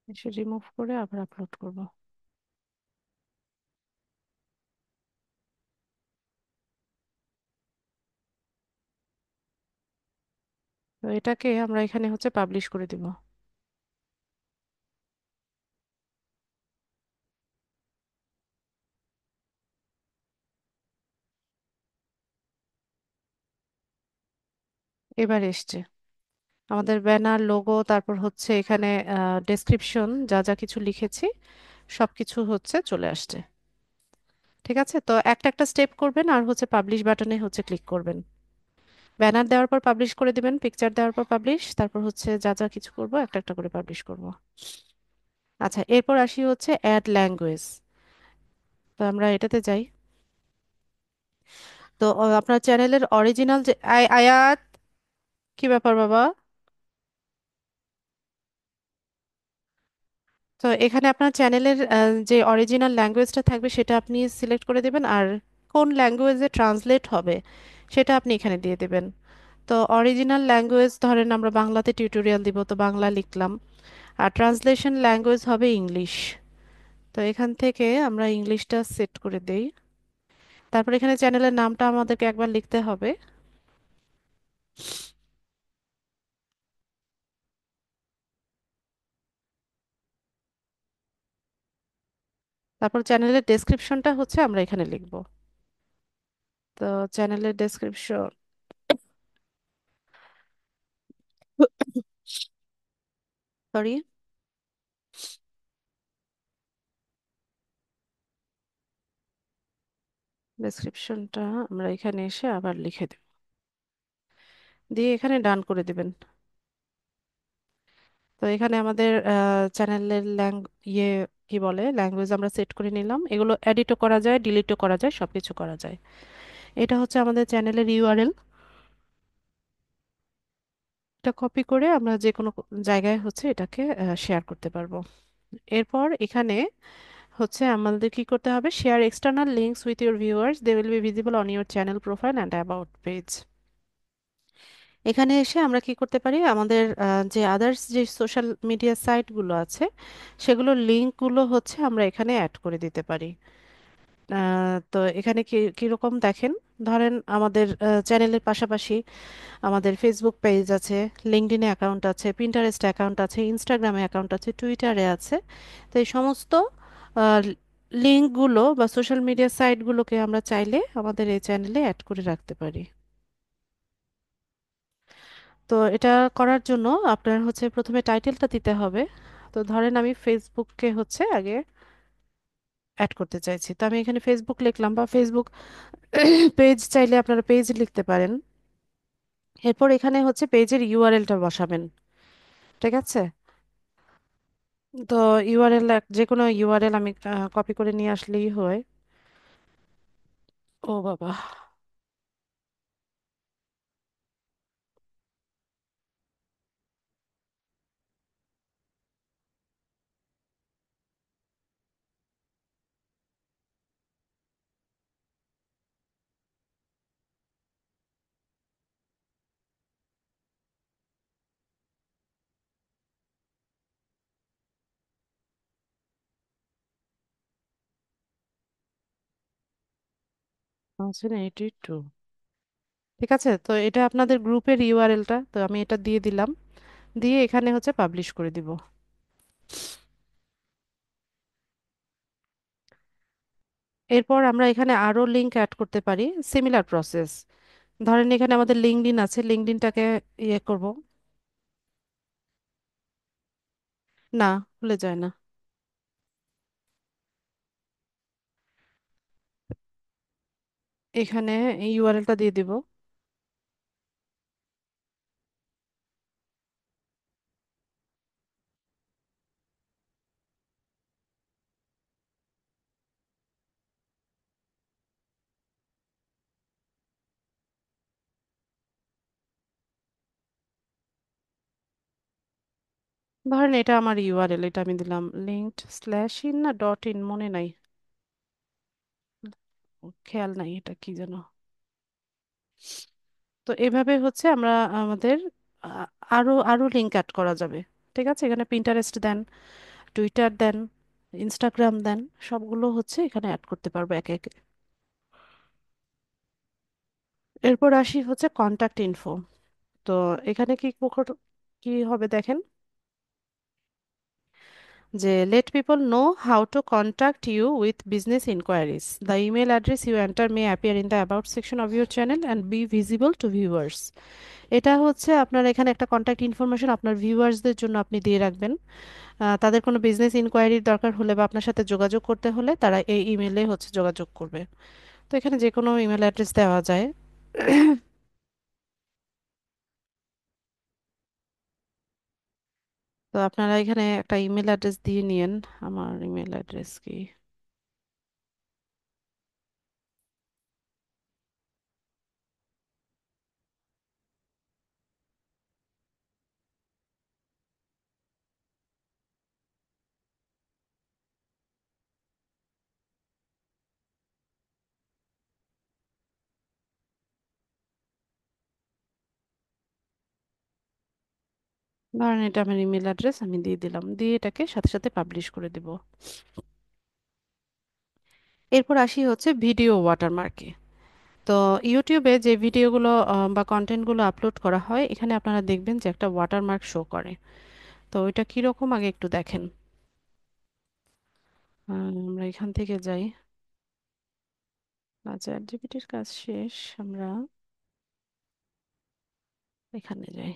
এসে রিমুভ করে আবার আপলোড করব। তো এটাকে আমরা এখানে হচ্ছে পাবলিশ করে দিব। এবার এসছে আমাদের ব্যানার, লোগো, তারপর হচ্ছে এখানে ডেসক্রিপশন, যা যা কিছু লিখেছি সবকিছু হচ্ছে চলে আসছে। ঠিক আছে, তো একটা একটা স্টেপ করবেন আর হচ্ছে পাবলিশ বাটনে হচ্ছে ক্লিক করবেন। ব্যানার দেওয়ার পর পাবলিশ করে দিবেন, পিকচার দেওয়ার পর পাবলিশ, তারপর হচ্ছে যা যা কিছু করব একটা একটা করে পাবলিশ করব। আচ্ছা, এরপর আসি হচ্ছে অ্যাড ল্যাঙ্গুয়েজ। তো আমরা এটাতে যাই। তো আপনার চ্যানেলের অরিজিনাল যে আয়াত, কি ব্যাপার বাবা? তো এখানে আপনার চ্যানেলের যে অরিজিনাল ল্যাঙ্গুয়েজটা থাকবে সেটা আপনি সিলেক্ট করে দেবেন, আর কোন ল্যাঙ্গুয়েজে ট্রান্সলেট হবে সেটা আপনি এখানে দিয়ে দেবেন। তো অরিজিনাল ল্যাঙ্গুয়েজ ধরেন আমরা বাংলাতে টিউটোরিয়াল দিব, তো বাংলা লিখলাম। আর ট্রান্সলেশন ল্যাঙ্গুয়েজ হবে ইংলিশ। তো এখান থেকে আমরা ইংলিশটা সেট করে দেই। তারপর এখানে চ্যানেলের নামটা আমাদেরকে একবার লিখতে হবে। তারপর চ্যানেলের ডেসক্রিপশনটা হচ্ছে আমরা এখানে লিখব। তো চ্যানেলের ডেসক্রিপশন, সরি, ডেসক্রিপশনটা আমরা এখানে এসে আবার লিখে দেব, দিয়ে এখানে ডান করে দিবেন। তো এখানে আমাদের চ্যানেলের ইয়ে কি বলে ল্যাঙ্গুয়েজ আমরা সেট করে নিলাম। এগুলো এডিটও করা যায়, ডিলিটও করা যায়, সবকিছু করা যায়। এটা হচ্ছে আমাদের চ্যানেলের ইউআরএল। এটা কপি করে আমরা যে কোনো জায়গায় হচ্ছে এটাকে শেয়ার করতে পারবো। এরপর এখানে হচ্ছে আমাদের কি করতে হবে, share external links with your viewers, they will be visible on your channel profile and about page. এখানে এসে আমরা কি করতে পারি, আমাদের যে আদার্স যে সোশ্যাল মিডিয়া সাইটগুলো আছে সেগুলোর লিঙ্কগুলো হচ্ছে আমরা এখানে অ্যাড করে দিতে পারি। তো এখানে কি কিরকম দেখেন, ধরেন আমাদের চ্যানেলের পাশাপাশি আমাদের ফেসবুক পেজ আছে, লিঙ্কডইনে অ্যাকাউন্ট আছে, পিন্টারেস্ট অ্যাকাউন্ট আছে, ইনস্টাগ্রামে অ্যাকাউন্ট আছে, টুইটারে আছে। তো এই সমস্ত লিঙ্কগুলো বা সোশ্যাল মিডিয়া সাইটগুলোকে আমরা চাইলে আমাদের এই চ্যানেলে অ্যাড করে রাখতে পারি। তো এটা করার জন্য আপনার হচ্ছে প্রথমে টাইটেলটা দিতে হবে। তো ধরেন আমি ফেসবুককে হচ্ছে আগে অ্যাড করতে চাইছি, তো আমি এখানে ফেসবুক লিখলাম, বা ফেসবুক পেজ চাইলে আপনারা পেজ লিখতে পারেন। এরপর এখানে হচ্ছে পেজের ইউআরএলটা বসাবেন। ঠিক আছে, তো ইউআরএল, যে কোনো ইউআরএল আমি কপি করে নিয়ে আসলেই হয়। ও বাবা, আছে 82। ঠিক আছে, তো এটা আপনাদের গ্রুপের ইউআরএলটা, তো আমি এটা দিয়ে দিলাম, দিয়ে এখানে হচ্ছে পাবলিশ করে দিব। এরপর আমরা এখানে আরো লিংক অ্যাড করতে পারি, সিমিলার প্রসেস। ধরেন এখানে আমাদের লিঙ্কডইন আছে, লিঙ্কডইনটাকে ইয়ে করব। না, খুলে যায় না। এখানে এই ইউআরএলটা দিয়ে দিব। ধরেন এটা আমার ইউআরএল, এটা আমি দিলাম লিঙ্কড স্ল্যাশ ইন না ডট ইন, মনে নাই, খেয়াল নাই এটা কি যেন। তো এভাবে হচ্ছে আমরা আমাদের আ, আরো আরো লিঙ্ক অ্যাড করা যাবে। ঠিক আছে, এখানে পিন্টারেস্ট দেন, টুইটার দেন, ইনস্টাগ্রাম দেন, সবগুলো হচ্ছে এখানে অ্যাড করতে পারবো একে একে। এরপর আসি হচ্ছে কন্টাক্ট ইনফো। তো এখানে কি হবে দেখেন, যে let people know how to contact you with business inquiries. The email address you enter may appear in the about section of your channel and be visible to viewers. এটা হচ্ছে আপনার এখানে একটা কন্ট্যাক্ট ইনফরমেশন আপনার ভিউয়ার্সদের জন্য আপনি দিয়ে রাখবেন। তাদের কোনো বিজনেস ইনকোয়ারির দরকার হলে বা আপনার সাথে যোগাযোগ করতে হলে তারা এই ইমেলে হচ্ছে যোগাযোগ করবে। তো এখানে যে কোনো ইমেল অ্যাড্রেস দেওয়া যায়। তো আপনারা এখানে একটা ইমেল অ্যাড্রেস দিয়ে নিন। আমার ইমেল অ্যাড্রেস কি? ধরেন এটা আমার ইমেল অ্যাড্রেস, আমি দিয়ে দিলাম, দিয়ে এটাকে সাথে সাথে পাবলিশ করে দিব। এরপর আসি হচ্ছে ভিডিও ওয়াটারমার্কে। তো ইউটিউবে যে ভিডিওগুলো বা কন্টেন্টগুলো আপলোড করা হয়, এখানে আপনারা দেখবেন যে একটা ওয়াটারমার্ক শো করে। তো ওইটা কীরকম আগে একটু দেখেন। আমরা এখান থেকে যাই। চ্যাট জিপিটির কাজ শেষ, আমরা এখানে যাই।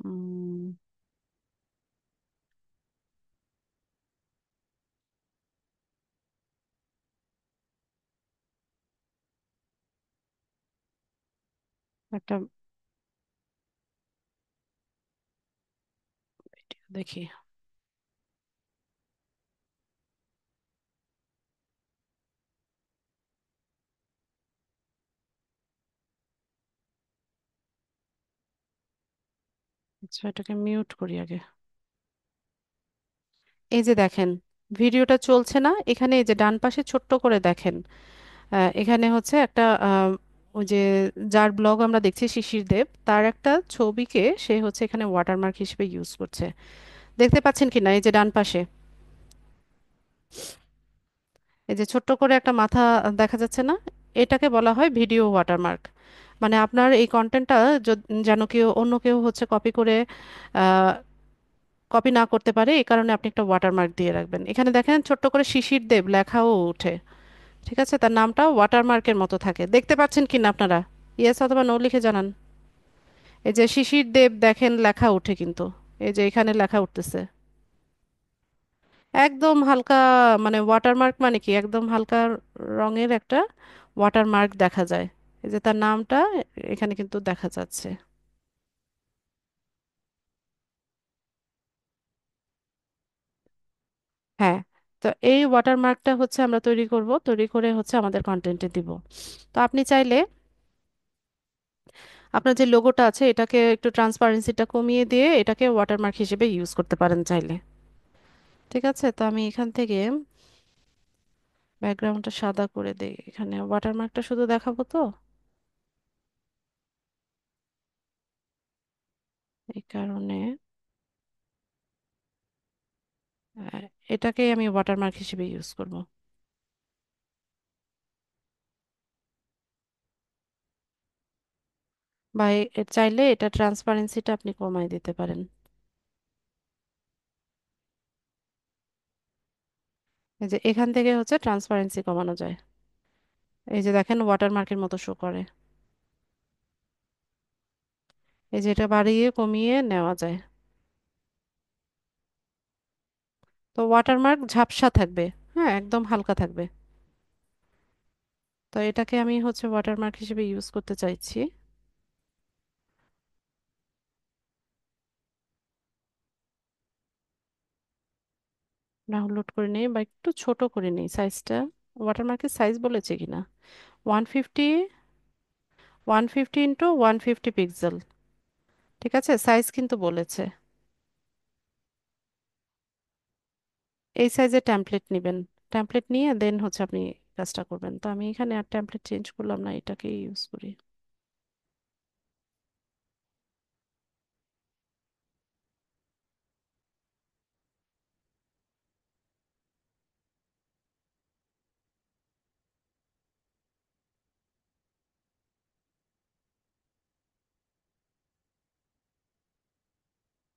উম, একটা ভিডিও দেখি। আচ্ছা, এটাকে মিউট করি আগে। এই যে দেখেন, ভিডিওটা চলছে না এখানে, এই যে ডান পাশে ছোট্ট করে দেখেন, এখানে হচ্ছে একটা ওই যে যার ব্লগ আমরা দেখছি শিশির দেব, তার একটা ছবিকে সে হচ্ছে এখানে ওয়াটারমার্ক হিসেবে ইউজ করছে। দেখতে পাচ্ছেন কি না, এই যে ডান পাশে এই যে ছোট্ট করে একটা মাথা দেখা যাচ্ছে না, এটাকে বলা হয় ভিডিও ওয়াটারমার্ক। মানে আপনার এই কন্টেন্টটা যেন কেউ অন্য কেউ হচ্ছে কপি করে কপি না করতে পারে, এই কারণে আপনি একটা ওয়াটারমার্ক দিয়ে রাখবেন। এখানে দেখেন ছোট্ট করে শিশির দেব লেখাও ওঠে। ঠিক আছে, তার নামটাও ওয়াটারমার্কের মতো থাকে। দেখতে পাচ্ছেন কিনা আপনারা? ইয়েস অথবা নো লিখে জানান। এই যে শিশির দেব দেখেন লেখা ওঠে কিন্তু, এই যে এখানে লেখা উঠতেছে একদম হালকা। মানে ওয়াটারমার্ক মানে কি, একদম হালকা রঙের একটা ওয়াটারমার্ক দেখা যায়। এই যে তার নামটা এখানে কিন্তু দেখা যাচ্ছে। হ্যাঁ। তো এই ওয়াটারমার্কটা হচ্ছে আমরা তৈরি করব, তৈরি করে হচ্ছে আমাদের কন্টেন্টে দিব। তো আপনি চাইলে আপনার যে লোগোটা আছে এটাকে একটু ট্রান্সপারেন্সিটা কমিয়ে দিয়ে এটাকে ওয়াটারমার্ক হিসেবে ইউজ করতে পারেন চাইলে। ঠিক আছে, তো আমি এখান থেকে ব্যাকগ্রাউন্ডটা সাদা করে দিই, এখানে ওয়াটারমার্কটা শুধু দেখাবো তো, এই কারণে আহ, এটাকেই আমি ওয়াটারমার্ক হিসেবে ইউজ করব। বা চাইলে এটা ট্রান্সপারেন্সিটা আপনি কমায় দিতে পারেন। এই যে এখান থেকে হচ্ছে ট্রান্সপারেন্সি কমানো যায়। এই যে দেখেন ওয়াটারমার্কের মতো শো করে। এই যে এটা বাড়িয়ে কমিয়ে নেওয়া যায়। তো ওয়াটারমার্ক ঝাপসা থাকবে। হ্যাঁ, একদম হালকা থাকবে। তো এটাকে আমি হচ্ছে ওয়াটারমার্ক হিসেবে ইউজ করতে চাইছি। ডাউনলোড করে নিই বা একটু ছোট করে নিই সাইজটা। ওয়াটারমার্কের সাইজ বলেছে কিনা। 150, 150 × 150 পিক্সেল। ঠিক আছে, সাইজ কিন্তু বলেছে। এই সাইজের ট্যাম্পলেট নেবেন। ট্যাম্পলেট নিয়ে দেন হচ্ছে আপনি কাজটা করবেন। তো আমি এখানে আর ট্যাম্পলেট চেঞ্জ করলাম না, এটাকে ইউজ করি।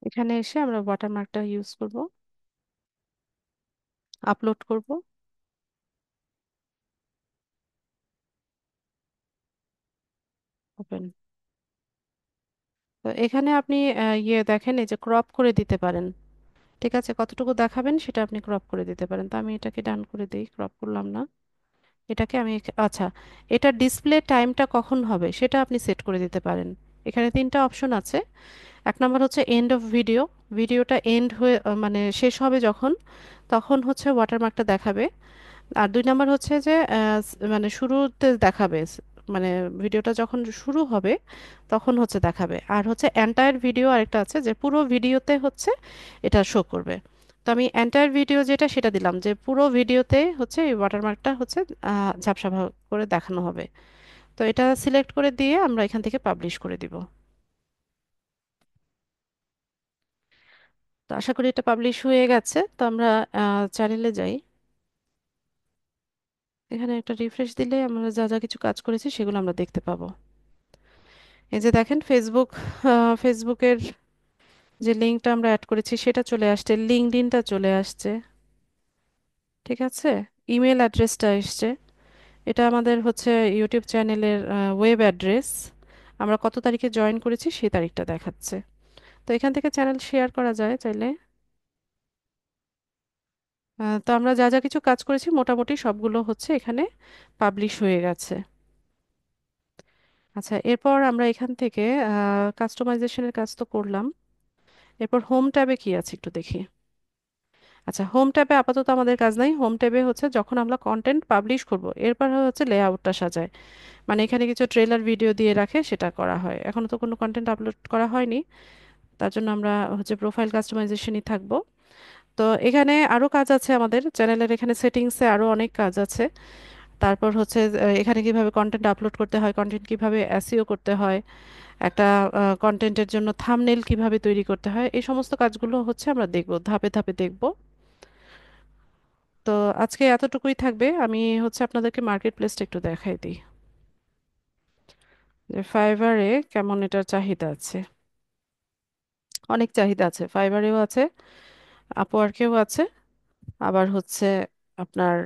এখানে এসে আমরা ওয়াটারমার্কটা ইউজ করব, আপলোড করব। ওপেন। তো এখানে আপনি ইয়ে দেখেন, এই যে ক্রপ করে দিতে পারেন। ঠিক আছে, কতটুকু দেখাবেন সেটা আপনি ক্রপ করে দিতে পারেন। তো আমি এটাকে ডান করে দিই, ক্রপ করলাম না। এটাকে আমি আচ্ছা, এটা ডিসপ্লে টাইমটা কখন হবে সেটা আপনি সেট করে দিতে পারেন। এখানে তিনটা অপশন আছে। এক নম্বর হচ্ছে এন্ড অফ ভিডিও। ভিডিওটা এন্ড হয়ে মানে শেষ হবে যখন, তখন হচ্ছে ওয়াটারমার্কটা দেখাবে। আর দুই নাম্বার হচ্ছে যে মানে শুরুতে দেখাবে, মানে ভিডিওটা যখন শুরু হবে তখন হচ্ছে দেখাবে। আর হচ্ছে এন্টায়ার ভিডিও আরেকটা আছে, যে পুরো ভিডিওতে হচ্ছে এটা শো করবে। তো আমি এন্টায়ার ভিডিও যেটা সেটা দিলাম, যে পুরো ভিডিওতে হচ্ছে এই ওয়াটারমার্কটা হচ্ছে ঝাপসা করে দেখানো হবে। তো এটা সিলেক্ট করে দিয়ে আমরা এখান থেকে পাবলিশ করে দিব। তো আশা করি এটা পাবলিশ হয়ে গেছে। তো আমরা চ্যানেলে যাই। এখানে একটা রিফ্রেশ দিলে আমরা যা যা কিছু কাজ করেছি সেগুলো আমরা দেখতে পাবো। এই যে দেখেন ফেসবুক, ফেসবুকের যে লিঙ্কটা আমরা অ্যাড করেছি সেটা চলে আসছে, লিঙ্কডইনটা চলে আসছে। ঠিক আছে, ইমেল অ্যাড্রেসটা এসছে। এটা আমাদের হচ্ছে ইউটিউব চ্যানেলের ওয়েব অ্যাড্রেস। আমরা কত তারিখে জয়েন করেছি সেই তারিখটা দেখাচ্ছে। তো এখান থেকে চ্যানেল শেয়ার করা যায় চাইলে। তো আমরা যা যা কিছু কাজ করেছি মোটামুটি সবগুলো হচ্ছে এখানে পাবলিশ হয়ে গেছে। আচ্ছা, এরপর আমরা এখান থেকে কাস্টমাইজেশনের কাজ তো করলাম। এরপর হোম ট্যাবে কি আছে একটু দেখি। আচ্ছা, হোম ট্যাবে আপাতত আমাদের কাজ নাই। হোম ট্যাবে হচ্ছে যখন আমরা কন্টেন্ট পাবলিশ করব এরপর হচ্ছে লেআউটটা সাজায়। মানে এখানে কিছু ট্রেলার ভিডিও দিয়ে রাখে, সেটা করা হয়। এখনো তো কোনো কন্টেন্ট আপলোড করা হয়নি, তার জন্য আমরা হচ্ছে প্রোফাইল কাস্টমাইজেশনই থাকবো। তো এখানে আরো কাজ আছে আমাদের চ্যানেলের, এখানে সেটিংসে আরো অনেক কাজ আছে। তারপর হচ্ছে এখানে কিভাবে কন্টেন্ট আপলোড করতে হয়, কন্টেন্ট কিভাবে এসইও করতে হয়, একটা কন্টেন্টের জন্য থাম্বনেল কিভাবে তৈরি করতে হয়, এই সমস্ত কাজগুলো হচ্ছে আমরা দেখব, ধাপে ধাপে দেখব। তো আজকে এতটুকুই থাকবে। আমি হচ্ছে আপনাদেরকে মার্কেট প্লেসটা একটু দেখাই দিই, যে ফাইবারে কেমন এটার চাহিদা আছে। অনেক চাহিদা আছে, ফাইবারেও আছে, আপওয়ার্কেও আছে, আবার হচ্ছে আপনার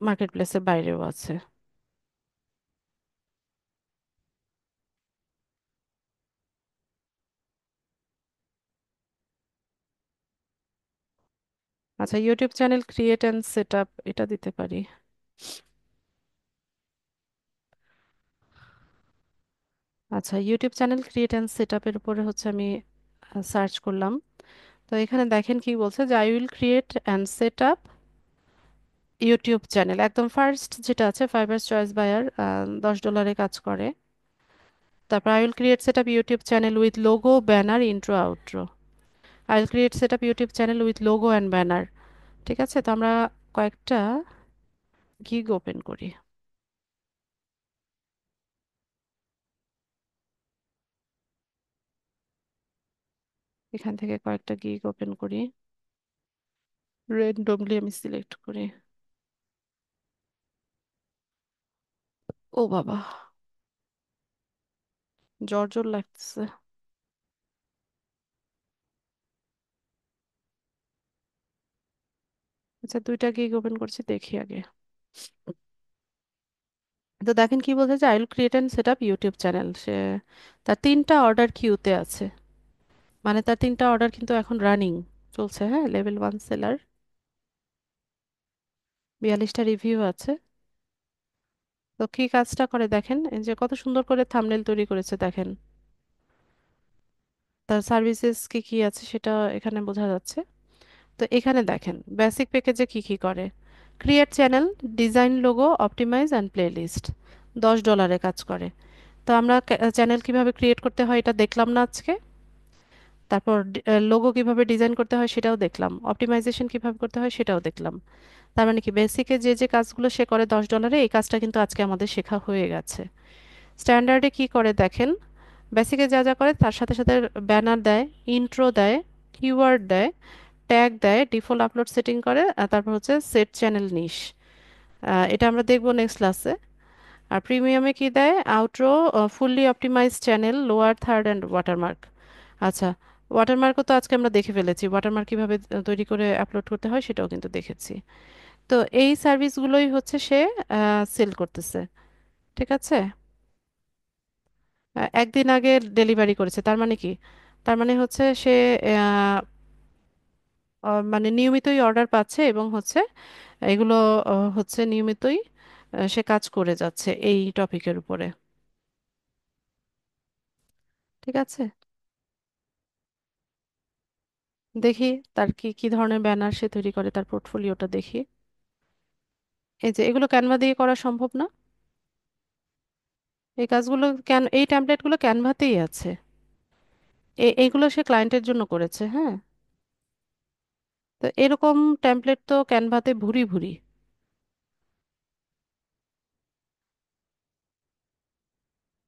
মার্কেট প্লেসের বাইরেও আছে। আচ্ছা, YouTube channel create and set up এটা দিতে পারি। আচ্ছা, YouTube channel create and set আপের উপরে হচ্ছে আমি সার্চ করলাম। তো এখানে দেখেন কি বলছে, যে I will create and set up YouTube channel. একদম ফার্স্ট যেটা আছে, ফাইবার চয়েস বায়ার, $10 কাজ করে। তারপর I will create set up YouTube channel with logo, banner, intro, outro. I will create set up YouTube channel with logo and banner. ঠিক আছে, তো আমরা কয়েকটা গিগ ওপেন করি। এখান থেকে কয়েকটা গিগ ওপেন করি, র্যান্ডমলি আমি সিলেক্ট করি। ও বাবা, জ্বর জ্বর লাগতেছে। আচ্ছা, দুইটা গিগ ওপেন করছি, দেখি আগে। তো দেখেন কি বলছে যে I will create and set up YouTube channel. সে তার 3টা অর্ডার কিউতে আছে, মানে তার 3টা অর্ডার কিন্তু এখন রানিং চলছে। হ্যাঁ, লেভেল 1 সেলার, 42টা রিভিউ আছে। তো কি কাজটা করে দেখেন, এই যে কত সুন্দর করে থাম্বনেল তৈরি করেছে দেখেন। তার সার্ভিসেস কি কি আছে সেটা এখানে বোঝা যাচ্ছে। তো এখানে দেখেন বেসিক প্যাকেজে কি কি করে। Create channel, design logo, optimize and playlist, $10 কাজ করে। তো আমরা চ্যানেল কিভাবে ক্রিয়েট করতে হয় এটা দেখলাম না আজকে। তারপর লোগো কিভাবে ডিজাইন করতে হয় সেটাও দেখলাম, অপটিমাইজেশন কিভাবে করতে হয় সেটাও দেখলাম। তার মানে কি বেসিকে যে যে কাজগুলো সে করে $10, এই কাজটা কিন্তু আজকে আমাদের শেখা হয়ে গেছে। স্ট্যান্ডার্ডে কি করে দেখেন, বেসিকে যা যা করে তার সাথে সাথে ব্যানার দেয়, ইন্ট্রো দেয়, কিওয়ার্ড দেয়, ট্যাগ দেয়, ডিফল্ট আপলোড সেটিং করে, আর তারপর হচ্ছে সেট চ্যানেল নিশ। এটা আমরা দেখবো নেক্সট ক্লাসে। আর প্রিমিয়ামে কি দেয়, outro, fully optimize channel, lower third and watermark. আচ্ছা, ওয়াটারমার্কও তো আজকে আমরা দেখে ফেলেছি, ওয়াটারমার্ক কিভাবে তৈরি করে আপলোড করতে হয় সেটাও কিন্তু দেখেছি। তো এই সার্ভিসগুলোই হচ্ছে সে সেল করতেছে। ঠিক আছে। একদিন আগে ডেলিভারি করেছে, তার মানে কি, তার মানে হচ্ছে সে আহ, মানে নিয়মিতই অর্ডার পাচ্ছে এবং হচ্ছে এগুলো হচ্ছে নিয়মিতই সে কাজ করে যাচ্ছে এই টপিকের উপরে। ঠিক আছে। দেখি তার কি কি ধরনের ব্যানার সে তৈরি করে, তার পোর্টফোলিওটা দেখি। এই যে এগুলো ক্যানভা দিয়ে করা সম্ভব না? এই কাজগুলো এই ট্যাম্পলেটগুলো ক্যানভাতেই আছে। এইগুলো সে ক্লায়েন্টের জন্য করেছে। হ্যাঁ, তো এরকম ট্যাম্পলেট তো ক্যানভাতে ভুরি ভুরি।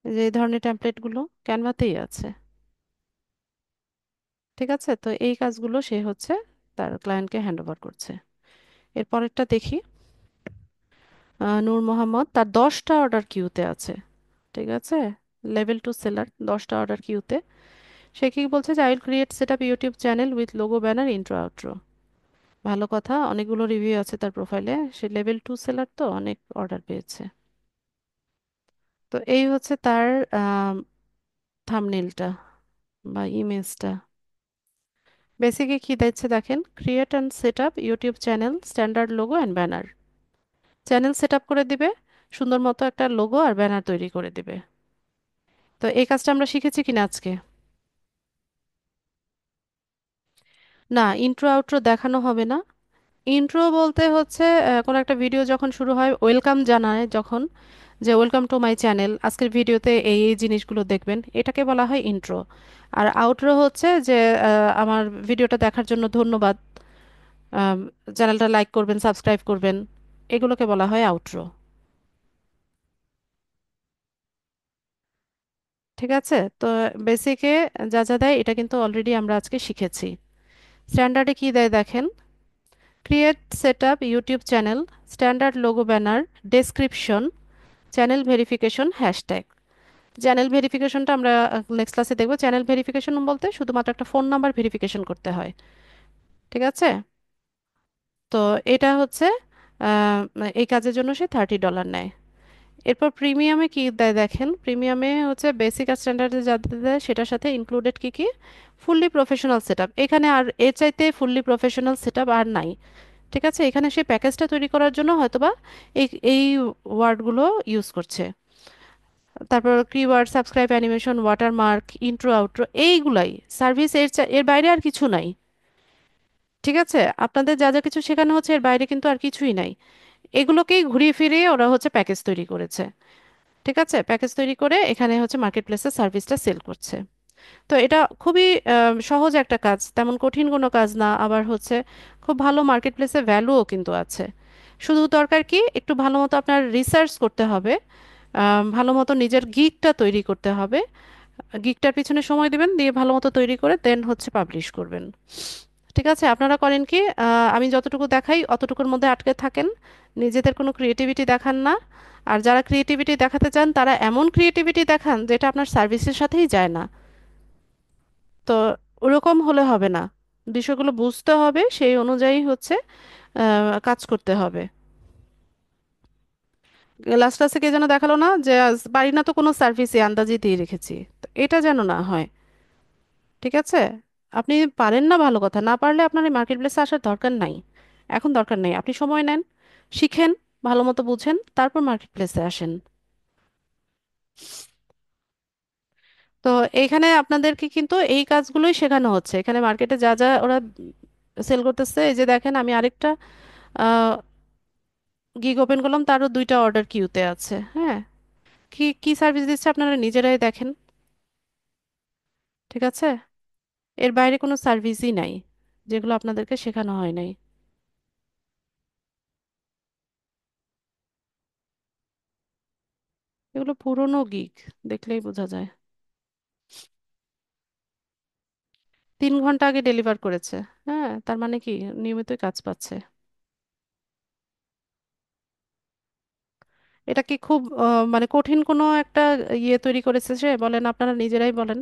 যে এই ধরনের ট্যাম্পলেটগুলো ক্যানভাতেই আছে। ঠিক আছে, তো এই কাজগুলো সে হচ্ছে তার ক্লায়েন্টকে হ্যান্ড ওভার করছে। এরপরেরটা দেখি। নূর মোহাম্মদ, তার 10টা অর্ডার কিউতে আছে। ঠিক আছে, লেভেল 2 সেলার, 10টা অর্ডার কিউতে। সে কি বলছে যে I will create set up YouTube channel with logo, banner, intro, outro. ভালো কথা, অনেকগুলো রিভিউ আছে তার প্রোফাইলে, সে লেভেল 2 সেলার, তো অনেক অর্ডার পেয়েছে। তো এই হচ্ছে তার থাম্বনেইলটা বা ইমেজটা। বেসিকে কি দিচ্ছে দেখেন, create and set up YouTube channel, standard logo and banner. Channel set up করে দিবে, সুন্দর মতো একটা লোগো আর ব্যানার তৈরি করে দিবে। তো এই কাজটা আমরা শিখেছি কিনা আজকে? না, ইন্ট্রো আউট্রো দেখানো হবে না। ইন্ট্রো বলতে হচ্ছে কোনো একটা ভিডিও যখন শুরু হয়, ওয়েলকাম জানায় যখন, যে ওয়েলকাম টু মাই চ্যানেল, আজকের ভিডিওতে এই এই জিনিসগুলো দেখবেন, এটাকে বলা হয় ইন্ট্রো। আর আউটরো হচ্ছে যে আমার ভিডিওটা দেখার জন্য ধন্যবাদ, চ্যানেলটা লাইক করবেন, সাবস্ক্রাইব করবেন, এগুলোকে বলা হয় আউটরো। ঠিক আছে। তো বেসিকে যা যা দেয় এটা কিন্তু অলরেডি আমরা আজকে শিখেছি। স্ট্যান্ডার্ডে কি দেয় দেখেন, create set up YouTube channel, standard logo, banner, description, channel verification, hashtag. Channel ভেরিফিকেশনটা আমরা নেক্সট ক্লাসে দেখবো। চ্যানেল ভেরিফিকেশন বলতে শুধুমাত্র একটা ফোন নাম্বার ভেরিফিকেশন করতে হয়। ঠিক আছে। তো এটা হচ্ছে আহ, এই কাজের জন্য সে $30 নেয়। এরপর প্রিমিয়ামে কি দেয় দেখেন, প্রিমিয়ামে হচ্ছে বেসিক আর স্ট্যান্ডার্ডে যা দেয় সেটার সাথে ইনক্লুডেড কি কি, ফুললি প্রফেশনাল সেটআপ। এখানে আর এর চাইতে ফুললি প্রফেশনাল সেটআপ আর নাই। ঠিক আছে, এখানে সেই প্যাকেজটা তৈরি করার জন্য হয়তোবা এই এই ওয়ার্ডগুলো ইউজ করছে। তারপর keyword, subscribe, animation, watermark, intro, outro, এইগুলাই সার্ভিস। এর বাইরে আর কিছু নাই। ঠিক আছে, আপনাদের যা যা কিছু শেখানো হচ্ছে এর বাইরে কিন্তু আর কিছুই নাই। এগুলোকেই ঘুরিয়ে ফিরিয়ে ওরা হচ্ছে প্যাকেজ তৈরি করেছে। ঠিক আছে, প্যাকেজ তৈরি করে এখানে হচ্ছে মার্কেট প্লেসে সার্ভিসটা সেল করছে। তো এটা খুবই সহজ একটা কাজ, তেমন কঠিন কোনো কাজ না, আবার হচ্ছে খুব ভালো মার্কেট প্লেসে ভ্যালুও কিন্তু আছে। শুধু দরকার কি, একটু ভালো মতো আপনার রিসার্চ করতে হবে, ভালো মতো নিজের গিগটা তৈরি করতে হবে। গিগটার পিছনে সময় দিবেন, দিয়ে ভালো মতো তৈরি করে দেন হচ্ছে পাবলিশ করবেন। ঠিক আছে, আপনারা করেন কি, আমি যতটুকু দেখাই অতটুকুর মধ্যে আটকে থাকেন, নিজেদের কোনো ক্রিয়েটিভিটি দেখান না। আর যারা ক্রিয়েটিভিটি দেখাতে চান তারা এমন ক্রিয়েটিভিটি দেখান যেটা আপনার সার্ভিসের সাথেই যায় না। তো ওরকম হলে হবে না, বিষয়গুলো বুঝতে হবে, সেই অনুযায়ী হচ্ছে কাজ করতে হবে। লাস্ট ক্লাসে কে যেন দেখালো না যে পারি না তো কোনো সার্ভিসই আন্দাজে দিয়ে রেখেছি, তো এটা যেন না হয়। ঠিক আছে, আপনি পারেন না ভালো কথা, না পারলে আপনার এই মার্কেট প্লেসে আসার দরকার নাই। এখন দরকার নেই, আপনি সময় নেন, শিখেন, ভালো মতো বুঝেন, তারপর মার্কেট প্লেসে আসেন। তো এইখানে আপনাদেরকে কিন্তু এই কাজগুলোই শেখানো হচ্ছে, এখানে মার্কেটে যা যা ওরা সেল করতেছে। এই যে দেখেন, আমি আরেকটা গিগ ওপেন করলাম, তারও 2টা অর্ডার কিউতে আছে। হ্যাঁ, কি কি সার্ভিস দিচ্ছে আপনারা নিজেরাই দেখেন। ঠিক আছে, এর বাইরে কোনো সার্ভিসই নাই যেগুলো আপনাদেরকে শেখানো হয় নাই। এগুলো পুরনো গিগ, দেখলেই বোঝা যায়। 3 ঘন্টা আগে ডেলিভার করেছে। হ্যাঁ, তার মানে কি নিয়মিতই কাজ পাচ্ছে। এটা কি খুব মানে কঠিন কোনো একটা ইয়ে তৈরি করেছে সে, বলেন আপনারা নিজেরাই বলেন।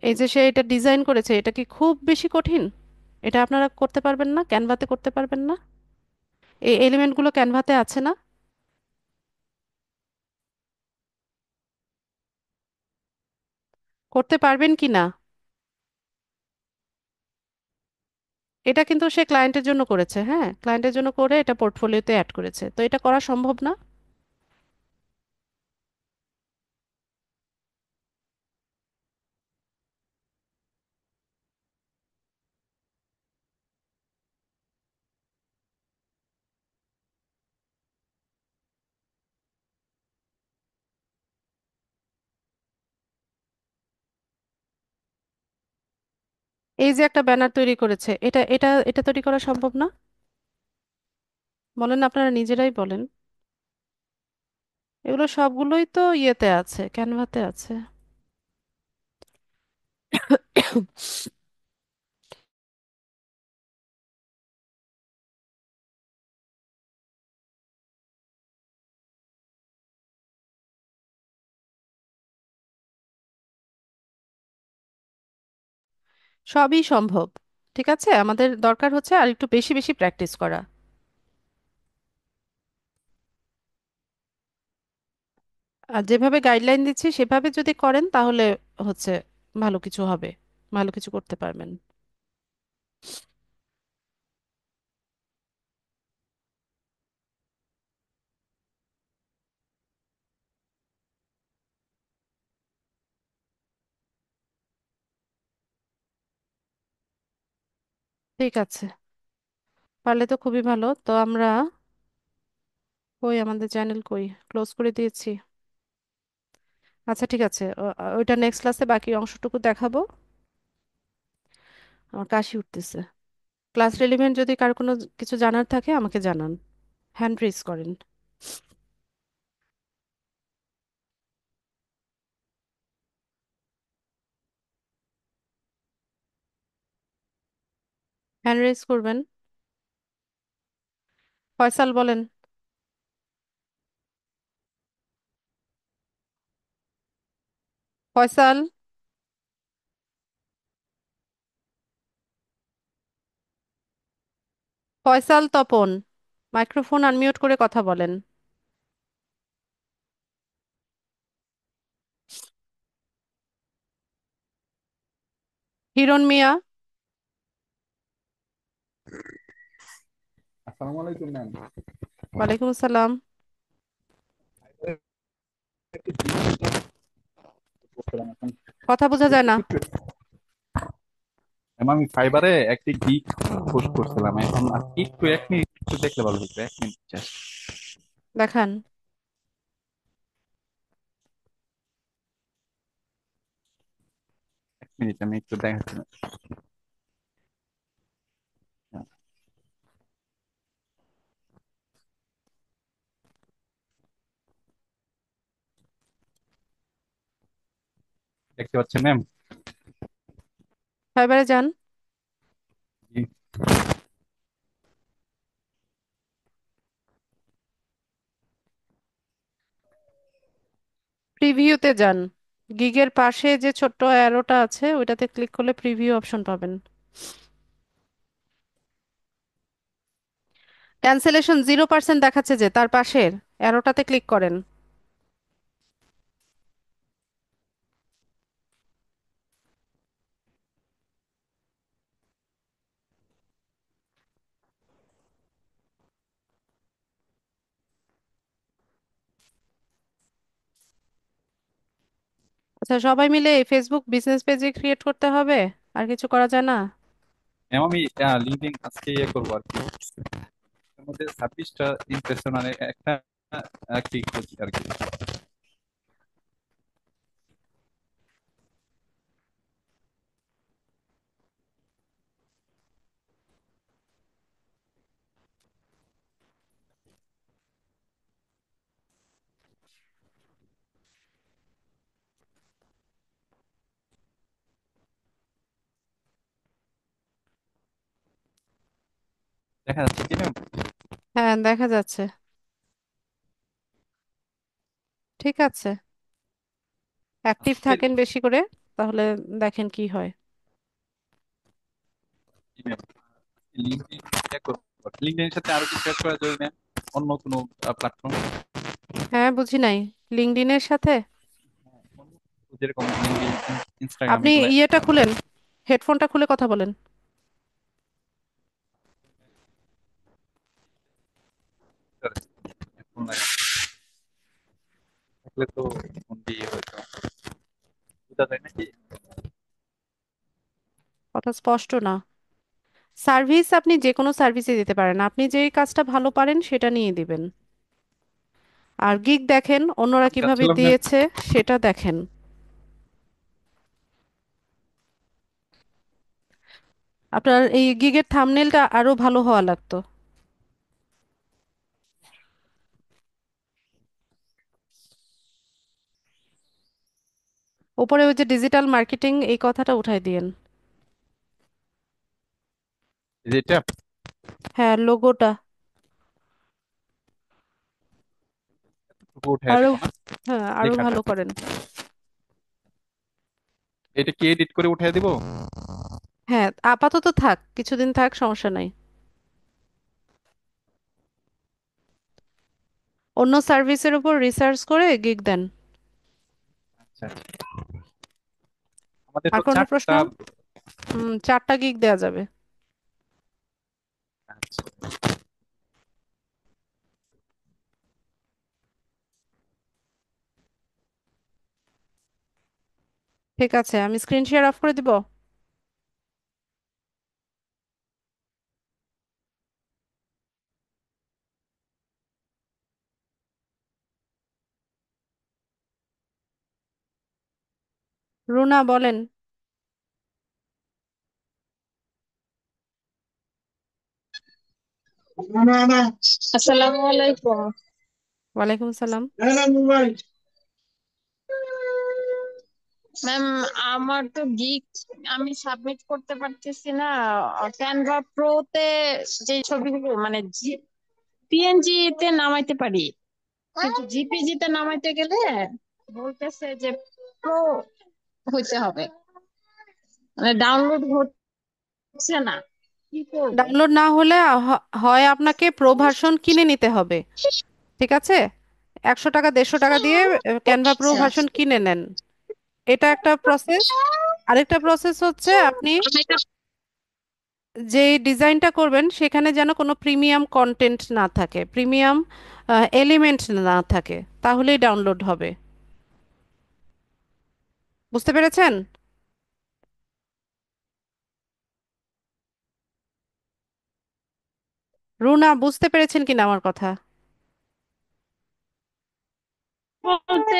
এই যে সে এটা ডিজাইন করেছে, এটা কি খুব বেশি কঠিন? এটা আপনারা করতে পারবেন না, ক্যানভাতে করতে পারবেন না? এই এলিমেন্টগুলো ক্যানভাতে আছে না? করতে পারবেন কি না? এটা কিন্তু সে ক্লায়েন্টের জন্য করেছে, হ্যাঁ, ক্লায়েন্টের জন্য করে এটা পোর্টফোলিওতে অ্যাড করেছে, তো এটা করা সম্ভব না? এই যে একটা ব্যানার তৈরি করেছে, এটা এটা এটা তৈরি করা সম্ভব না? বলেন, আপনারা নিজেরাই বলেন। এগুলো সবগুলোই তো ইয়েতে আছে, ক্যানভাতে আছে। সবই সম্ভব। ঠিক আছে, আমাদের দরকার হচ্ছে আর একটু বেশি বেশি প্র্যাকটিস করা। আর যেভাবে গাইডলাইন দিচ্ছি সেভাবে যদি করেন তাহলে হচ্ছে ভালো কিছু হবে, ভালো কিছু করতে পারবেন। ঠিক আছে, পারলে তো খুবই ভালো। তো আমরা কই, আমাদের চ্যানেল কই, ক্লোজ করে দিয়েছি। আচ্ছা ঠিক আছে, ওইটা নেক্সট ক্লাসে বাকি অংশটুকু দেখাবো। আমার কাশি উঠতেছে। ক্লাস রেলিভেন্ট যদি কার কোনো কিছু জানার থাকে আমাকে জানান, হ্যান্ড রেজ করেন। হ্যান্ড রেজ করবেন। ফয়সাল বলেন। ফয়সাল। ফয়সাল তপন, মাইক্রোফোন আনমিউট করে কথা বলেন। হিরণ মিয়া। আসসালামু আলাইকুম ম্যাম। ওয়ালাইকুম আসসালাম। কথা বোঝা যায় না। ম্যাম আমি ফাইবারে একটি গিগ পোস্ট করছিলাম, এখন আর একটু 1 মিনিট একটু দেখলে ভালো হতো, 1 মিনিট জাস্ট। দেখান। 1 মিনিট আমি একটু দেখাচ্ছি। দেখতে পাচ্ছেন ম্যাম? ফাইবারে যান। প্রিভিউতে যান, গিগের পাশে যে ছোট্ট অ্যারোটা আছে ওইটাতে ক্লিক করলে প্রিভিউ অপশন পাবেন। ক্যান্সেলেশন 0% দেখাচ্ছে যে তার পাশের অ্যারোটাতে ক্লিক করেন। আচ্ছা, সবাই মিলে এই ফেসবুক বিজনেস পেজে ক্রিয়েট করতে হবে, আর কিছু করা যায় না? ম্যাম আমি লিঙ্কডিন আজকে ইয়ে করবো আর কি। এর মধ্যে 26টা ইমপ্রেশন মানে একটা ক্লিক করছি আর কি। দেখা যাচ্ছে কি ম্যাম? হ্যাঁ, দেখা যাচ্ছে। ঠিক আছে, অ্যাক্টিভ আজকে থাকেন বেশি করে, তাহলে দেখেন কি হয়। কি ম্যাম, লিঙ্কডিন ইয়ে করবো, লিঙ্কডিনের সাথে আরো কিছু অ্যাড করা যাবে ম্যাম? অন্য কোনো প্ল্যাটফর্ম? হ্যাঁ, বুঝি নাই। লিঙ্কডইনের সাথে? যেরকম লিঙ্কডিন, ইনস্টাগ্রাম আপনি এগুলো। ইয়েটা খুলেন, হেডফোনটা খুলে কথা বলেন। থাকলে তো ফোন দিয়ে হয়তো বোঝা যায় নাকি। কথা স্পষ্ট না। সার্ভিস আপনি যে কোনো সার্ভিসে দিতে পারেন, আপনি যেই কাজটা ভালো পারেন সেটা নিয়ে দিবেন। আর গিগ দেখেন অন্যরা আমি কিভাবে চাচ্ছিলাম ম্যাম, দিয়েছে, সেটা দেখেন। আপনার এই গিগের থাম্বনেলটা আরো ভালো হওয়া লাগতো। ওপরে ওই যে ডিজিটাল মার্কেটিং এই কথাটা উঠাই দিয়েন। যেটা হ্যাঁ, লোগোটা উঠাই আরো, দেবো না, হ্যাঁ আরো লেখাটা। ভালো করেন। এটা কি এডিট করে উঠাই দিব? হ্যাঁ, আপাতত থাক, কিছুদিন থাক, সমস্যা নাই। অন্য সার্ভিসের উপর রিসার্চ করে গিগ দেন। আচ্ছা আচ্ছা। আমাদের আর তো কোনো প্রশ্ন? 4টা। 4টা গিগ দেওয়া যাবে। আচ্ছা। ঠিক আছে, আমি স্ক্রিন শেয়ার অফ করে দিব। রুনা বলেন। আসসালামু আলাইকুম। ওয়ালাইকুম আসসালাম। ম্যাম, আমার তো গিগ আমি সাবমিট করতে পারতেছি না। ক্যানভা প্রোতে যে ছবিগুলো মানে পিএনজি তে নামাইতে পারি, কিন্তু জিপিজি তে নামাইতে গেলে বলতেছে যে প্রো হইতে হবে, মানে ডাউনলোড হচ্ছে না। কি করব? ডাউনলোড না হলে হয় আপনাকে প্রো ভার্সন কিনে নিতে হবে। ঠিক আছে, 100 টাকা 150 টাকা দিয়ে ক্যানভা প্রো আচ্ছা, ভার্সন কিনে নেন। এটা একটা প্রসেস। আরেকটা প্রসেস হচ্ছে আপনি আমি এটা যে ডিজাইনটা করবেন সেখানে যেন কোনো প্রিমিয়াম কন্টেন্ট না থাকে, প্রিমিয়াম এলিমেন্ট না থাকে, তাহলেই ডাউনলোড হবে। বুঝতে পেরেছেন? রুনা, বুঝতে পেরেছেন কিনা আমার কথা? বলতে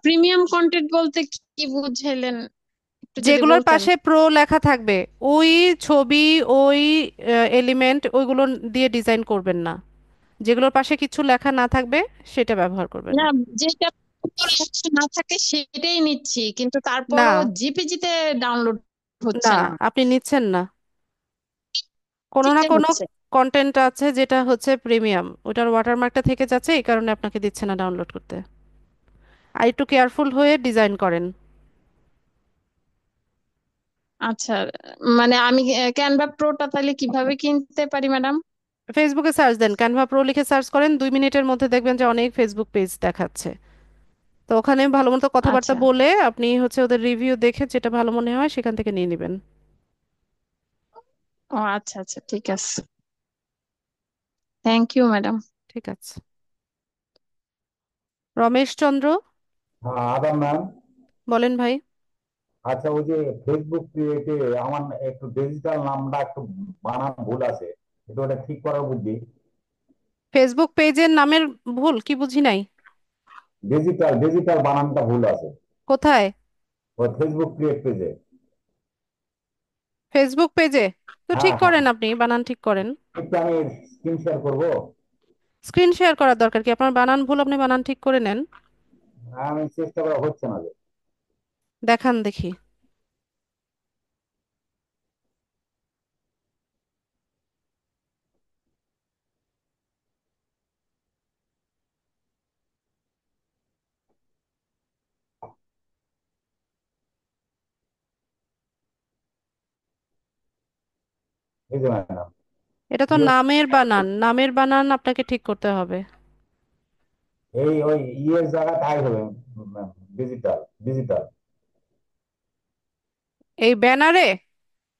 প্রিমিয়াম কন্টেন্ট বলতে কি বুঝাইলেন? একটু যদি যেগুলোর বলতেন। পাশে প্রো লেখা থাকবে, ওই ছবি, ওই এলিমেন্ট, ওইগুলো দিয়ে ডিজাইন করবেন না। যেগুলোর পাশে কিছু লেখা না থাকবে সেটা ব্যবহার করবেন। না, যেটা না থাকে সেটাই নিচ্ছি, কিন্তু না, তারপরও জিপিজি তে ডাউনলোড না, হচ্ছে না। আপনি নিচ্ছেন না। কোনো না চিন্তাই কোনো হচ্ছে। কন্টেন্ট আছে যেটা হচ্ছে প্রিমিয়াম, ওটার ওয়াটারমার্কটা থেকে যাচ্ছে, এই কারণে আপনাকে দিচ্ছে না ডাউনলোড করতে। আর একটু কেয়ারফুল হয়ে ডিজাইন করেন। আচ্ছা, মানে আমি ক্যানভা প্রোটা তাহলে কিভাবে কিনতে পারি ম্যাডাম? ফেসবুকে সার্চ দেন, ক্যানভা প্রো লিখে সার্চ করেন, 2 মিনিটের মধ্যে দেখবেন যে অনেক ফেসবুক পেজ দেখাচ্ছে। তো ওখানে ভালো মতো কথাবার্তা আচ্ছা। বলে আপনি হচ্ছে ওদের রিভিউ দেখে যেটা ভালো মনে হয় সেখান থেকে নিয়ে নেবেন। ও আচ্ছা আচ্ছা, ঠিক আছে। Thank you madam. ঠিক আছে। রমেশ চন্দ্র, হ্যাঁ, আদার ম্যাম। বলেন ভাই। আচ্ছা, ওই যে ফেসবুক পেজে আমার একটু ডিজিটাল নামটা একটু বানান ভুল আছে, একটু ওটা ঠিক করার বুদ্ধি। ফেসবুক পেজের নামের ভুল কি বুঝি নাই। ডিজিটাল ডিজিটাল বানানটা ভুল আছে কোথায়? ওই ফেসবুক ক্রিয়েট পেজে। ফেসবুক পেজে? তো ঠিক হ্যাঁ, হ্যাঁ। করেন, আপনি বানান ঠিক করেন। একটু আমি স্ক্রিন শেয়ার করবো। স্ক্রিন শেয়ার করার দরকার কি, আপনার বানান ভুল, আপনি বানান ঠিক করে নেন। আমি চেষ্টা করা হচ্ছে না যে। দেখান দেখি। এই যে ম্যাডাম, এটা তো নামের বানান, নামের বানান আপনাকে ঠিক করতে হবে। এই ওই ইয়ের জায়গায় তাই হবে। Digital digital. এই ব্যানারে,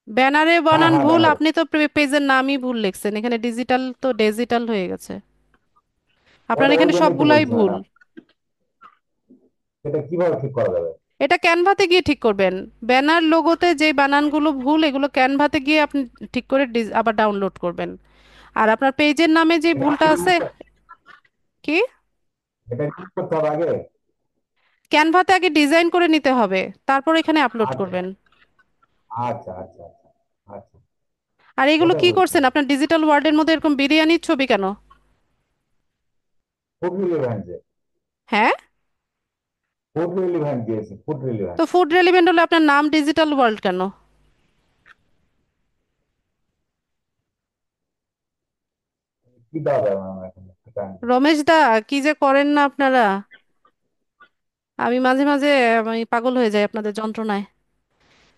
ব্যানারে হ্যাঁ, বানান হ্যাঁ, ভুল, ব্যানারে। আপনি তো পেজের নামই ভুল লিখছেন, এখানে ডিজিটাল তো ডিজিটাল হয়ে গেছে। আপনার ওটা ওই এখানে জন্যই তো সবগুলাই বলছি ভুল। ম্যাডাম, এটা কিভাবে ঠিক করা যাবে? এটা ক্যানভাতে গিয়ে ঠিক করবেন। ব্যানার লোগোতে যে বানানগুলো ভুল এগুলো ক্যানভাতে গিয়ে আপনি ঠিক করে আবার ডাউনলোড করবেন। আর আপনার পেজের নামে যে এটা ভুলটা আছে, কি, এটা ঠিক করতে হবে আগে। ক্যানভাতে আগে ডিজাইন করে নিতে হবে, তারপর এখানে আপলোড আচ্ছা, করবেন। আচ্ছা, আচ্ছা, আচ্ছা, আচ্ছা। আর এগুলো ওটাই কি বলছি। করছেন, আপনার ডিজিটাল ওয়ার্ডের মধ্যে এরকম বিরিয়ানির ছবি কেন? ফুড রিলিভেন্ট যে, হ্যাঁ, ফুড রিলিভেন্ট দিয়েছি, ফুড তো রিলিভেন্ট। ফুড রেলিভেন্ট হলে আপনার নাম ডিজিটাল ওয়ার্ল্ড কেন? কি দেওয়া যাবে ম্যাম এখন সেটা রমেশ দা, কি যে করেন না আপনারা, আমি মাঝে মাঝে আমি পাগল হয়ে যাই আপনাদের যন্ত্রণায়।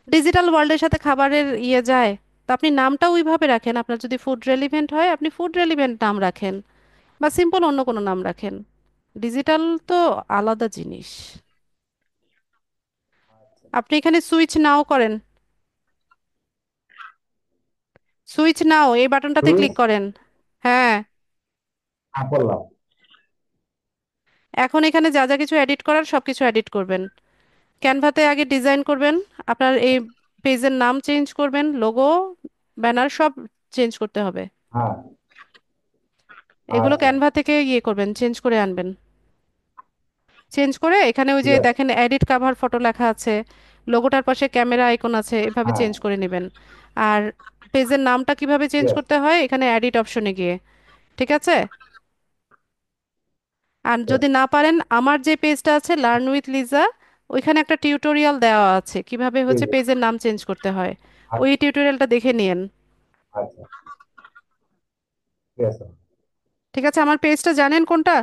ডিজিটাল ওয়ার্ল্ডের সাথে খাবারের ইয়ে যায়, তো আপনি নামটা ওইভাবে রাখেন, আপনার যদি ফুড রেলিভেন্ট হয় আপনি ফুড রেলিভেন্ট নাম রাখেন, বা সিম্পল অন্য কোনো নাম রাখেন। ডিজিটাল তো আলাদা জিনিস। আপনি এখানে সুইচ নাও করেন, সুইচ নাও এই বাটনটাতে সুইচ। ক্লিক করেন। হ্যাঁ, করলাম। এখন এখানে যা যা কিছু এডিট করার সব কিছু এডিট করবেন। ক্যানভাতে আগে ডিজাইন করবেন, আপনার এই পেজের নাম চেঞ্জ করবেন, লোগো, ব্যানার সব চেঞ্জ করতে হবে। হ্যাঁ। এগুলো আচ্ছা, ক্যানভা থেকে ইয়ে করবেন, চেঞ্জ করে আনবেন। চেঞ্জ করে এখানে ওই ঠিক যে আছে। দেখেন এডিট কাভার ফটো লেখা আছে, লোগোটার পাশে ক্যামেরা আইকন আছে, এভাবে হ্যাঁ, চেঞ্জ করে নেবেন। আর পেজের নামটা কিভাবে ঠিক চেঞ্জ আছে, করতে হয় এখানে এডিট অপশনে গিয়ে, ঠিক আছে। আর ঠিক যদি আছে, না পারেন, আমার যে পেজটা আছে লার্ন উইথ লিজা, ওইখানে একটা টিউটোরিয়াল দেওয়া আছে কিভাবে ঠিক হচ্ছে আছে। পেজের নাম চেঞ্জ করতে হয়, ওই আচ্ছা, টিউটোরিয়ালটা দেখে নিন। আচ্ছা, ঠিক আছে। ঠিক আছে, আমার পেজটা জানেন কোনটা?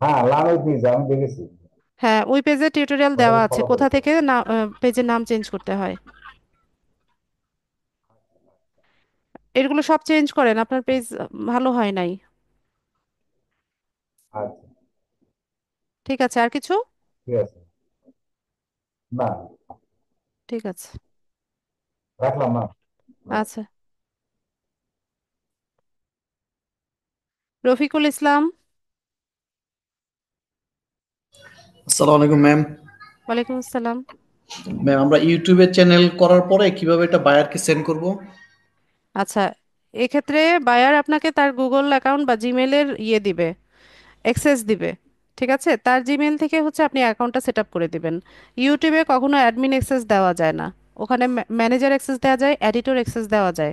হ্যাঁ, লাল পিস আমি দেখেছি। হ্যাঁ, ওই পেজে টিউটোরিয়াল ওটা দেওয়া আমি আছে ফলো কোথা করেছি। থেকে না পেজের নাম চেঞ্জ করতে হয়। এগুলো সব চেঞ্জ করেন, আপনার পেজ ভালো হয় নাই। আচ্ছা, ঠিক আছে, আর কিছু? ঠিক আছে। না, ঠিক আছে। রাখলাম না। আচ্ছা, রফিকুল ইসলাম। আসসালামু আলাইকুম ম্যাম। ওয়ালাইকুম আসসালাম। ম্যাম, আমরা ইউটিউবে চ্যানেল করার পরে কিভাবে এটা বায়ারকে সেন্ড করব? আচ্ছা, এক্ষেত্রে বায়ার আপনাকে তার গুগল অ্যাকাউন্ট বা জিমেলের ইয়ে দিবে, অ্যাক্সেস দিবে। ঠিক আছে, তার জিমেল থেকে হচ্ছে আপনি অ্যাকাউন্টটা সেট আপ করে দিবেন। ইউটিউবে কখনো অ্যাডমিন অ্যাক্সেস দেওয়া যায় না, ওখানে ম্যানেজার অ্যাক্সেস দেওয়া যায়, এডিটর অ্যাক্সেস দেওয়া যায়,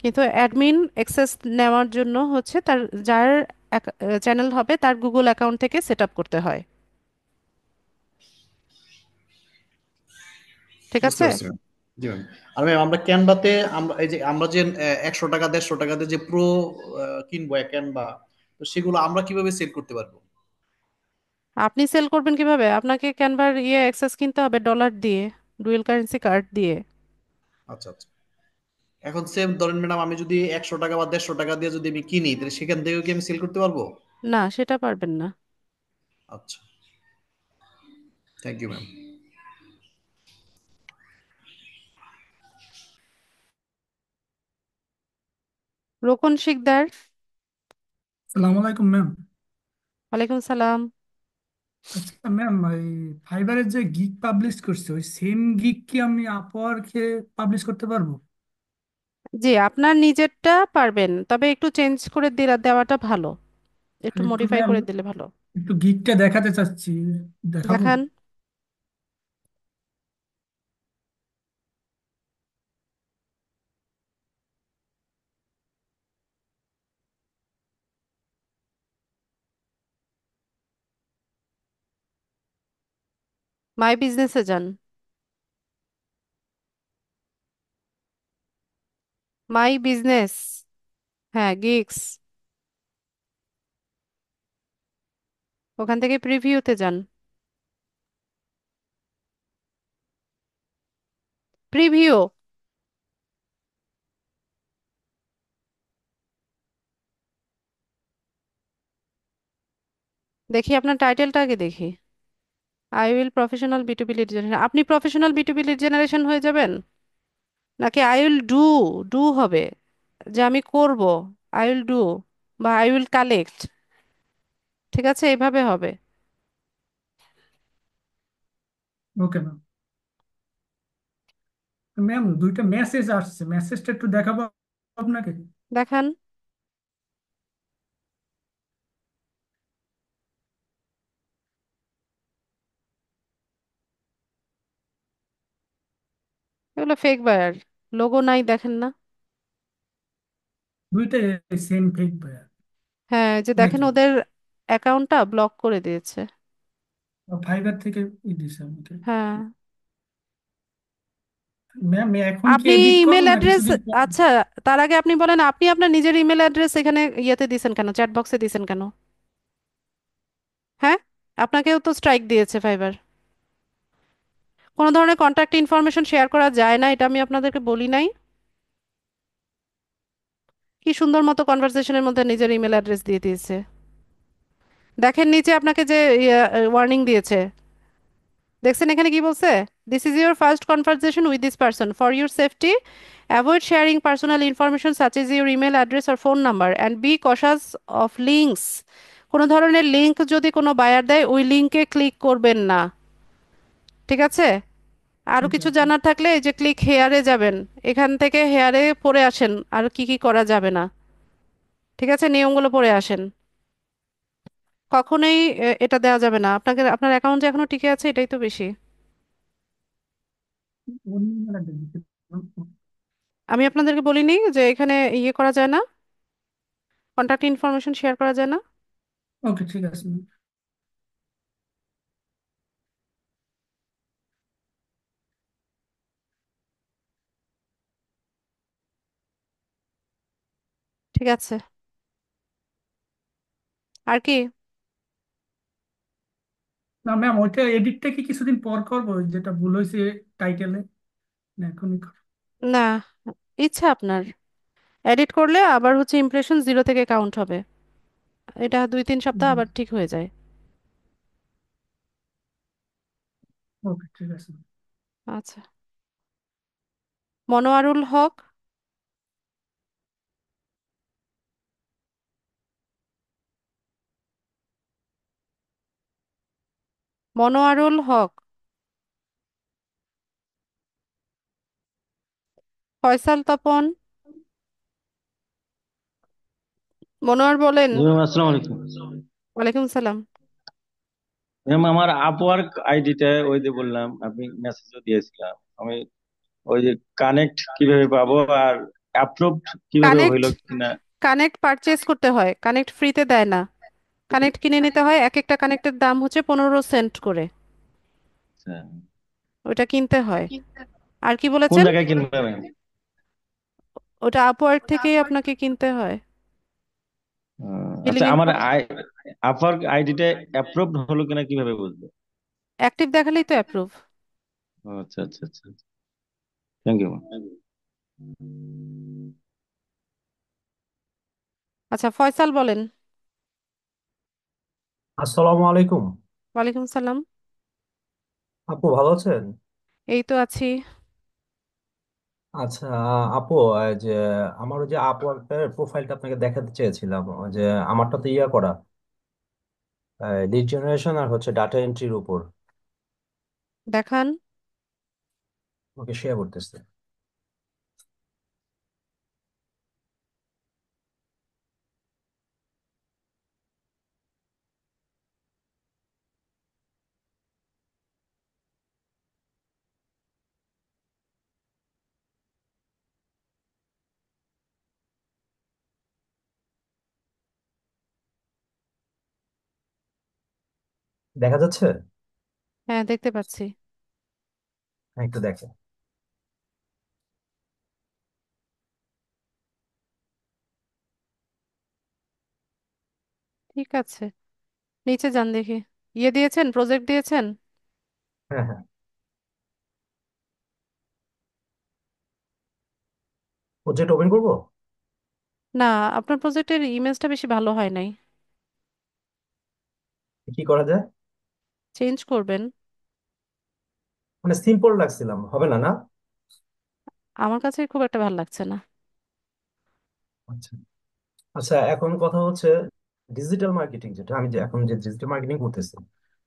কিন্তু অ্যাডমিন অ্যাক্সেস নেওয়ার জন্য হচ্ছে তার, যার চ্যানেল হবে তার গুগল অ্যাকাউন্ট থেকে সেট আপ করতে হয়। ঠিক বুঝতে আছে। পারছি ম্যাম। জি ম্যাম। আর ম্যাম আমরা ক্যানভাতে আমরা এই যে আমরা যে 100 টাকা 150 টাকাতে যে প্রো কিনবো ক্যানভা, তো সেগুলো আমরা কিভাবে সেল করতে পারবো? আপনি সেল করবেন কিভাবে? আপনাকে ক্যানভার অ্যাক্সেস কিনতে হবে ডলার দিয়ে, ডুয়েল কারেন্সি কার্ড দিয়ে। আচ্ছা আচ্ছা। এখন সেম ধরেন ম্যাডাম, আমি যদি 100 টাকা বা 150 টাকা দিয়ে যদি আমি কিনি, তাহলে সেখান থেকেও কি আমি সেল করতে পারবো? না, সেটা পারবেন না। আচ্ছা, থ্যাংক ইউ ম্যাম। রোকন শিকদার। সালামু আলাইকুম ম্যাম। ওয়ালাইকুম সালাম। আচ্ছা ম্যাম, ওই ফাইবারের যে গিগ পাবলিশ করছে ওই সেম গিগ কি আমি আপওয়ার্কে পাবলিশ করতে পারবো? জি, আপনার নিজেরটা পারবেন, তবে একটু চেঞ্জ করে দেওয়াটা ভালো, একটু তাহলে একটু মডিফাই ম্যাম করে দিলে ভালো। একটু গিগটা দেখাতে চাচ্ছি, দেখাবো? দেখান। মাই বিজনেসে যান। My business. হ্যাঁ, গিগস। ওখান থেকে প্রিভিউতে যান। প্রিভিউ। দেখি আপনার টাইটেলটা আগে দেখি। I will professional বিটুবি lead generation. আপনি প্রফেশনাল বিটুবি লিড জেনারেশন হয়ে যাবেন, নাকি আই উইল ডু, ডু হবে, যে আমি করব, আই উইল ডু বা আই উইল কালেক্ট। ঠিক আছে, এভাবে হবে। Okay ma'am. ম্যাম দুইটা মেসেজ আসছে, মেসেজটা একটু দেখাবো আপনাকে? দেখান। এগুলো ফেক বায়ার, লোগো নাই, দেখেন না? দুইটাই সেম ফেক ভাইয়া হ্যাঁ, যে দেখেন নাকি? ওদের অ্যাকাউন্টটা ব্লক করে দিয়েছে। ফাইবার থেকে দিছে আমাকে। হ্যাঁ। ম্যাম এখন কি আপনি এডিট করবো ইমেল না অ্যাড্রেস, কিছুদিন পর? আচ্ছা, তার আগে আপনি বলেন, আপনি আপনার নিজের ইমেল অ্যাড্রেস এখানে ইয়েতে দিয়েছেন কেন, চ্যাট বক্সে দিয়েছেন কেন? হ্যাঁ, আপনাকেও তো স্ট্রাইক দিয়েছে ফাইবার। কোনো ধরনের কন্ট্যাক্ট ইনফরমেশন শেয়ার করা যায় না, এটা আমি আপনাদেরকে বলি নাই? কি সুন্দর মতো কনভারসেশনের মধ্যে নিজের ইমেল অ্যাড্রেস দিয়ে দিয়েছে। দেখেন নিচে আপনাকে যে ওয়ার্নিং দিয়েছে, দেখছেন এখানে কি বলছে? This is your first conversation with this person, for your safety avoid sharing personal information such is your email address আর phone number and be cautious of links. কোনো ধরনের লিঙ্ক যদি কোনো বায়ার দেয়, ওই লিঙ্কে ক্লিক করবেন না। ঠিক আছে? আরো ঠিক কিছু আছে। জানার থাকলে এই যে ক্লিক হেয়ারে যাবেন, এখান থেকে হেয়ারে পড়ে আসেন আর কি কি করা যাবে না। ঠিক আছে, নিয়মগুলো পড়ে আসেন। কখনোই এটা দেওয়া যাবে না আপনাকে, আপনার অ্যাকাউন্ট যে এখনো টিকে আছে এটাই তো বেশি। অন্য email address দিতে পারবো? আমি আপনাদেরকে বলিনি যে এখানে ইয়ে করা যায় না, কন্ট্যাক্ট ইনফরমেশন শেয়ার করা যায় না? ওকে ঠিক আছে ma'am। ঠিক আছে। আর কি? না ম্যাম, ওইটা এডিটটা কি কিছুদিন পর করবো, ওই যেটা ভুল হয়েছে টাইটেলে, না এখনই না, ইচ্ছা আপনার। এডিট করলে আবার হচ্ছে ইমপ্রেশন 0 থেকে কাউন্ট হবে, এটা 2-3 সপ্তাহ করবো? আবার ঠিক হয়ে যায়। ওকে ঠিক আছে। আচ্ছা। মনোয়ারুল হক। মনোয়ারুল হক। ফয়সাল তপন। মনোয়ার বলেন। জি ম্যাম, আসসালামু আলাইকুম। ওয়ালাইকুম সালাম। ম্যাম আমার আপওয়ার্ক আইডিটা ওই যে বললাম, আপনি মেসেজও দিয়েছিলাম আমি, ওই যে কানেক্ট কিভাবে পাবো আর অ্যাপ্রুভড কিভাবে কানেক্ট, হইলো কিনা। কানেক্ট পারচেজ করতে হয়, কানেক্ট ফ্রিতে দেয় না। কানেক্ট কিনে নিতে হয়, এক একটা কানেক্টের দাম হচ্ছে 15 সেন্ট করে, আচ্ছা। ওইটা কিনতে হয়। আর কি কোন বলেছেন? জায়গায় কিনবে ম্যাম? ওটা আপওয়ার্ক থেকেই আপনাকে কিনতে হয়। আচ্ছা, ফিলিং আমার ইনফরমেশন আপওয়ার্ক আইডিটা অ্যাপ্রুভড হলো কিনা কিভাবে বুঝবো? অ্যাক্টিভ দেখালেই তো অ্যাপ্রুভ। আচ্ছা আচ্ছা আচ্ছা, থ্যাংক ইউ। আচ্ছা, ফয়সাল বলেন। আসসালামু আলাইকুম। ওয়ালাইকুম সালাম। আপু ভালো আছেন? এই তো আছি। আচ্ছা, আপু এই যে আমার ওই যে আপওয়ার্কের প্রোফাইলটা আপনাকে দেখাতে চেয়েছিলাম, ওই যে আমারটা তো ইয়া করা লিড জেনারেশন আর হচ্ছে ডাটা এন্ট্রির উপর। দেখান। ওকে শেয়ার করতেছে। দেখা যাচ্ছে? হ্যাঁ, দেখতে পাচ্ছি। হ্যাঁ, একটু দেখেন। ঠিক আছে, নিচে যান দেখি। ইয়ে দিয়েছেন, প্রজেক্ট দিয়েছেন? হ্যাঁ হ্যাঁ, প্রজেক্ট ওপেন করবো? না, আপনার প্রজেক্টের ইমেজটা বেশি ভালো হয় নাই। কি করা যায়? চেঞ্জ করবেন। মানে সিম্পল রাখছিলাম, হবে না না? আমার কাছে খুব একটা ভালো লাগছে না। আচ্ছা আচ্ছা, এখন কথা হচ্ছে ডিজিটাল মার্কেটিং, যেটা আমি যে এখন যে ডিজিটাল মার্কেটিং করতেছি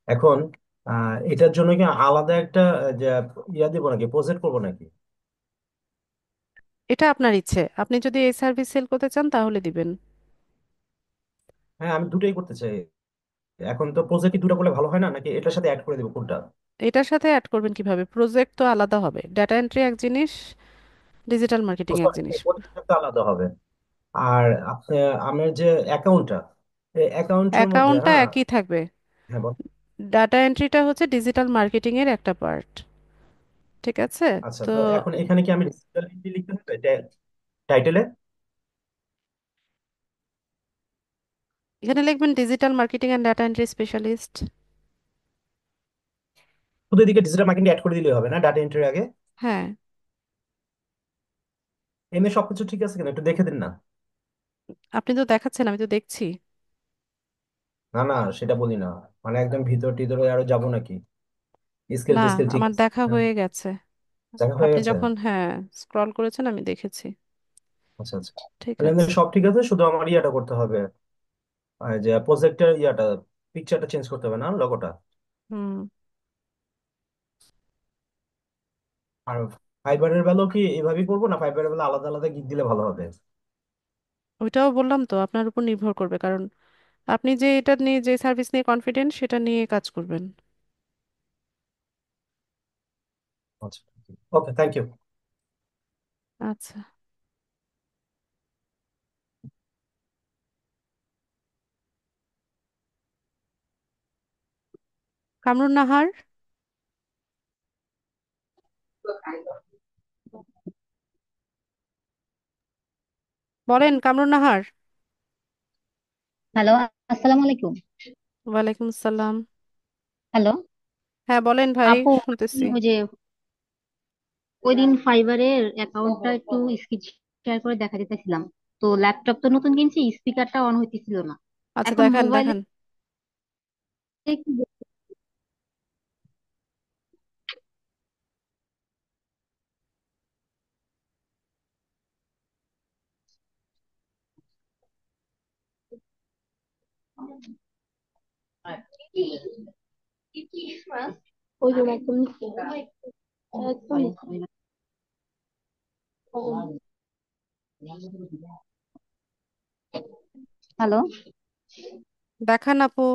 এখন, এটার জন্য কি আলাদা একটা যে ইয়া দিব নাকি, প্রজেক্ট করবো নাকি? এটা আপনার ইচ্ছে, আপনি যদি এই সার্ভিস সেল করতে চান তাহলে দিবেন। হ্যাঁ, আমি দুটোই করতে চাই। এখন তো প্রজেক্ট দুটো করলে ভালো হয় না, নাকি এটার সাথে অ্যাড করে দেবো কোনটা? এটার সাথে অ্যাড করবেন কিভাবে? প্রজেক্ট তো আলাদা হবে, ডাটা এন্ট্রি এক জিনিস, ডিজিটাল মার্কেটিং এক জিনিস। প্রজেক্টটা তো আলাদা হবে। আর আপনি, আমার যে অ্যাকাউন্টটা, এই অ্যাকাউন্টের মধ্যে, অ্যাকাউন্টটা হ্যাঁ। একই থাকবে। হ্যাঁ বল। ডাটা এন্ট্রিটা হচ্ছে ডিজিটাল মার্কেটিং এর একটা পার্ট। ঠিক আছে। আচ্ছা, তো তো এখন এখানে কি আমি ডিজিটাল লিখতে হবে টাইটেলে? এখানে লিখবেন digital marketing and data entry specialist. শুধু এদিকে ডিজিটাল মার্কেটিং অ্যাড করে দিলেই হবে না ডাটা এন্ট্রির আগে? হ্যাঁ, এমনি সবকিছু ঠিক আছে কিনা একটু দেখে দিন না। আপনি তো দেখাচ্ছেন, আমি তো দেখছি। না না, সেটা বলি না। মানে একদম ভিতর টিতরে আরো যাবো নাকি? স্কেল না, টিস্কেল ঠিক আমার আছে দেখা কিনা? হয়ে গেছে। দেখা হয়ে আপনি গেছে? যখন, হ্যাঁ, স্ক্রল করেছেন আমি দেখেছি। আচ্ছা আচ্ছা, ঠিক তাহলে এমনি আছে। সব ঠিক আছে, শুধু আমার ইয়াটা করতে হবে, যে প্রজেক্টের ইয়াটা, পিকচারটা চেঞ্জ করতে হবে না, লোগোটা। হুম। আর ফাইবারের বেলাও কি এভাবেই করবো, না ফাইবারের বেলা আলাদা আলাদা গিগ দিলে ভালো হবে? ওইটাও বললাম তো, আপনার উপর নির্ভর করবে, কারণ আপনি যে এটা নিয়ে, যে সার্ভিস নিয়ে কনফিডেন্ট সেটা নিয়ে কাজ করবেন। আচ্ছা, ওকে, থ্যাংক ইউ। আচ্ছা, কামরুন নাহার, বলেন কামরুন নাহার। হ্যালো, আসসালামু আলাইকুম। ওয়ালাইকুম আসসালাম। হ্যালো হ্যাঁ বলেন ভাই, আপু, আমি শুনতেছি। ওই যে ওই দিন ফাইবারের অ্যাকাউন্টটা একটু স্ক্রিন শেয়ার করে দেখা দিতেছিলাম। তো ল্যাপটপ তো নতুন কিনছি, স্পিকারটা অন হইতেছিল না। আচ্ছা, এখন দেখান মোবাইলে দেখান। ওই যে একদম একদম। হ্যালো, দেখান আপু।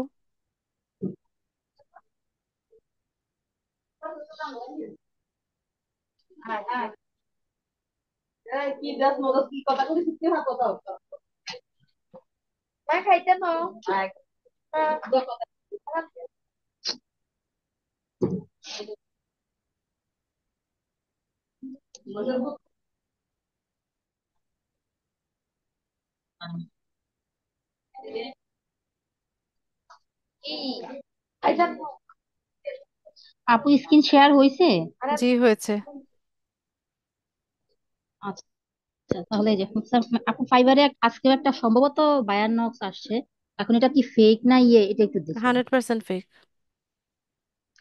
আপু স্ক্রিন শেয়ার হয়েছে? জি হয়েছে। আচ্ছা, তাহলে এই যে আপু ফাইবারে আজকে একটা সম্ভবত বায়ার নক্স আসছে। এখন এটা কি ফেক না ইয়ে, এটা একটু দেখুন। 100% ফেক।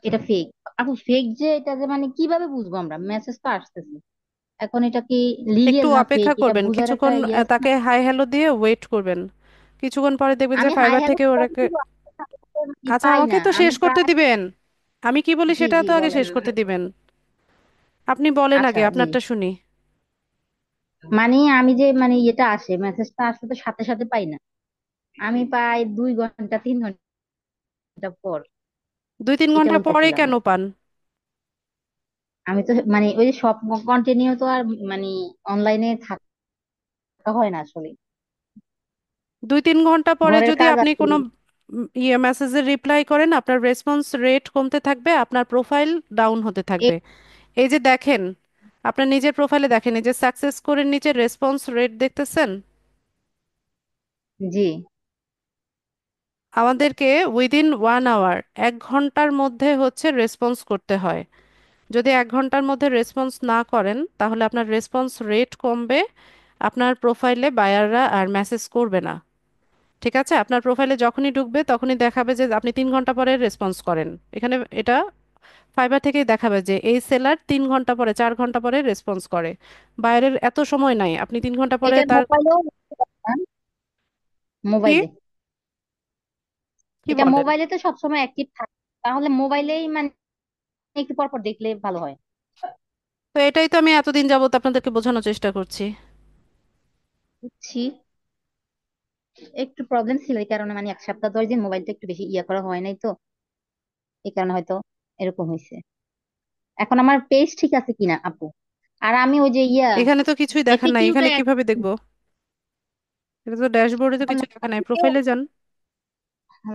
এটা ফেক? আপু ফেক যে এটা যে মানে কিভাবে বুঝবো আমরা? মেসেজ তো আসতেছে। এখন এটা কি একটু লিগেল না ফেক, অপেক্ষা এটা করবেন বুঝার একটা কিছুক্ষণ, ইয়ে আছে না? তাকে হাই হ্যালো দিয়ে ওয়েট করবেন। কিছুক্ষণ পরে দেখবেন যে আমি হাই ফাইবার হ্যালো থেকে ওরা আচ্ছা পাই আমাকে না তো আমি শেষ করতে প্রায়। দিবেন। আমি কি বলি জি সেটা জি তো আগে বলেন। শেষ করতে দিবেন। আপনি বলেন আচ্ছা আগে, জি। আপনারটা শুনি। মানে আমি যে মানে ইয়েটা আসে, মেসেজটা আসলে তো সাথে সাথে পাই না। আমি পাই 2 ঘন্টা 3 ঘন্টা পর। 2-3 এটা ঘন্টা পরে বলতেছিলাম। কেন পান? আমি তো মানে ওই যে সব কন্টিনিউ তো আর মানে অনলাইনে থাকা হয় না আসলে। 2-3 ঘন্টা পরে ঘরের যদি কাজ আপনি আছে। কোনো ইয়ে মেসেজের রিপ্লাই করেন, আপনার রেসপন্স রেট কমতে থাকবে, আপনার প্রোফাইল ডাউন হতে থাকবে। এ- এই যে দেখেন, আপনার নিজের প্রোফাইলে দেখেন, এই যে সাকসেস করে নিচে রেসপন্স রেট দেখতেছেন। জি। আমাদেরকে উইদিন 1 আওয়ার, 1 ঘন্টার মধ্যে হচ্ছে রেসপন্স করতে হয়। যদি 1 ঘন্টার মধ্যে রেসপন্স না করেন তাহলে আপনার রেসপন্স রেট কমবে, আপনার প্রোফাইলে বায়াররা আর মেসেজ করবে না। ঠিক আছে, আপনার প্রোফাইলে যখনই ঢুকবে তখনই দেখাবে যে আপনি 3 ঘন্টা পরে রেসপন্স করেন। এখানে এটা ফাইবার থেকেই দেখাবে যে এই সেলার 3 ঘন্টা পরে, 4 ঘন্টা পরে রেসপন্স করে। বায়ারের এত সময় নাই, আপনি 3 ঘন্টা পরে এটা তার মোবাইলেও, কি মোবাইলে, কি এটা বলেন। মোবাইলে তো সবসময় অ্যাক্টিভ থাকে। তাহলে মোবাইলেই মানে একটু পর পর দেখলে ভালো হয়। তো এটাই তো আমি এতদিন যাবত আপনাদেরকে বোঝানোর চেষ্টা করছি। বুঝছি। একটু প্রবলেম ছিল এই কারণে, মানে 1 সপ্তাহ 10 দিন মোবাইলটা একটু বেশি ইয়া করা হয় নাই তো, এই কারণে হয়তো এরকম হয়েছে। এখন আমার পেজ ঠিক আছে কিনা আপু? আর আমি ওই যে এখানে তো কিছুই দেখার নাই, এফএকিউটা এখানে কিভাবে দেখবো? এটা তো ড্যাশবোর্ডে তো কিছু দেখা নাই, প্রোফাইলে যান।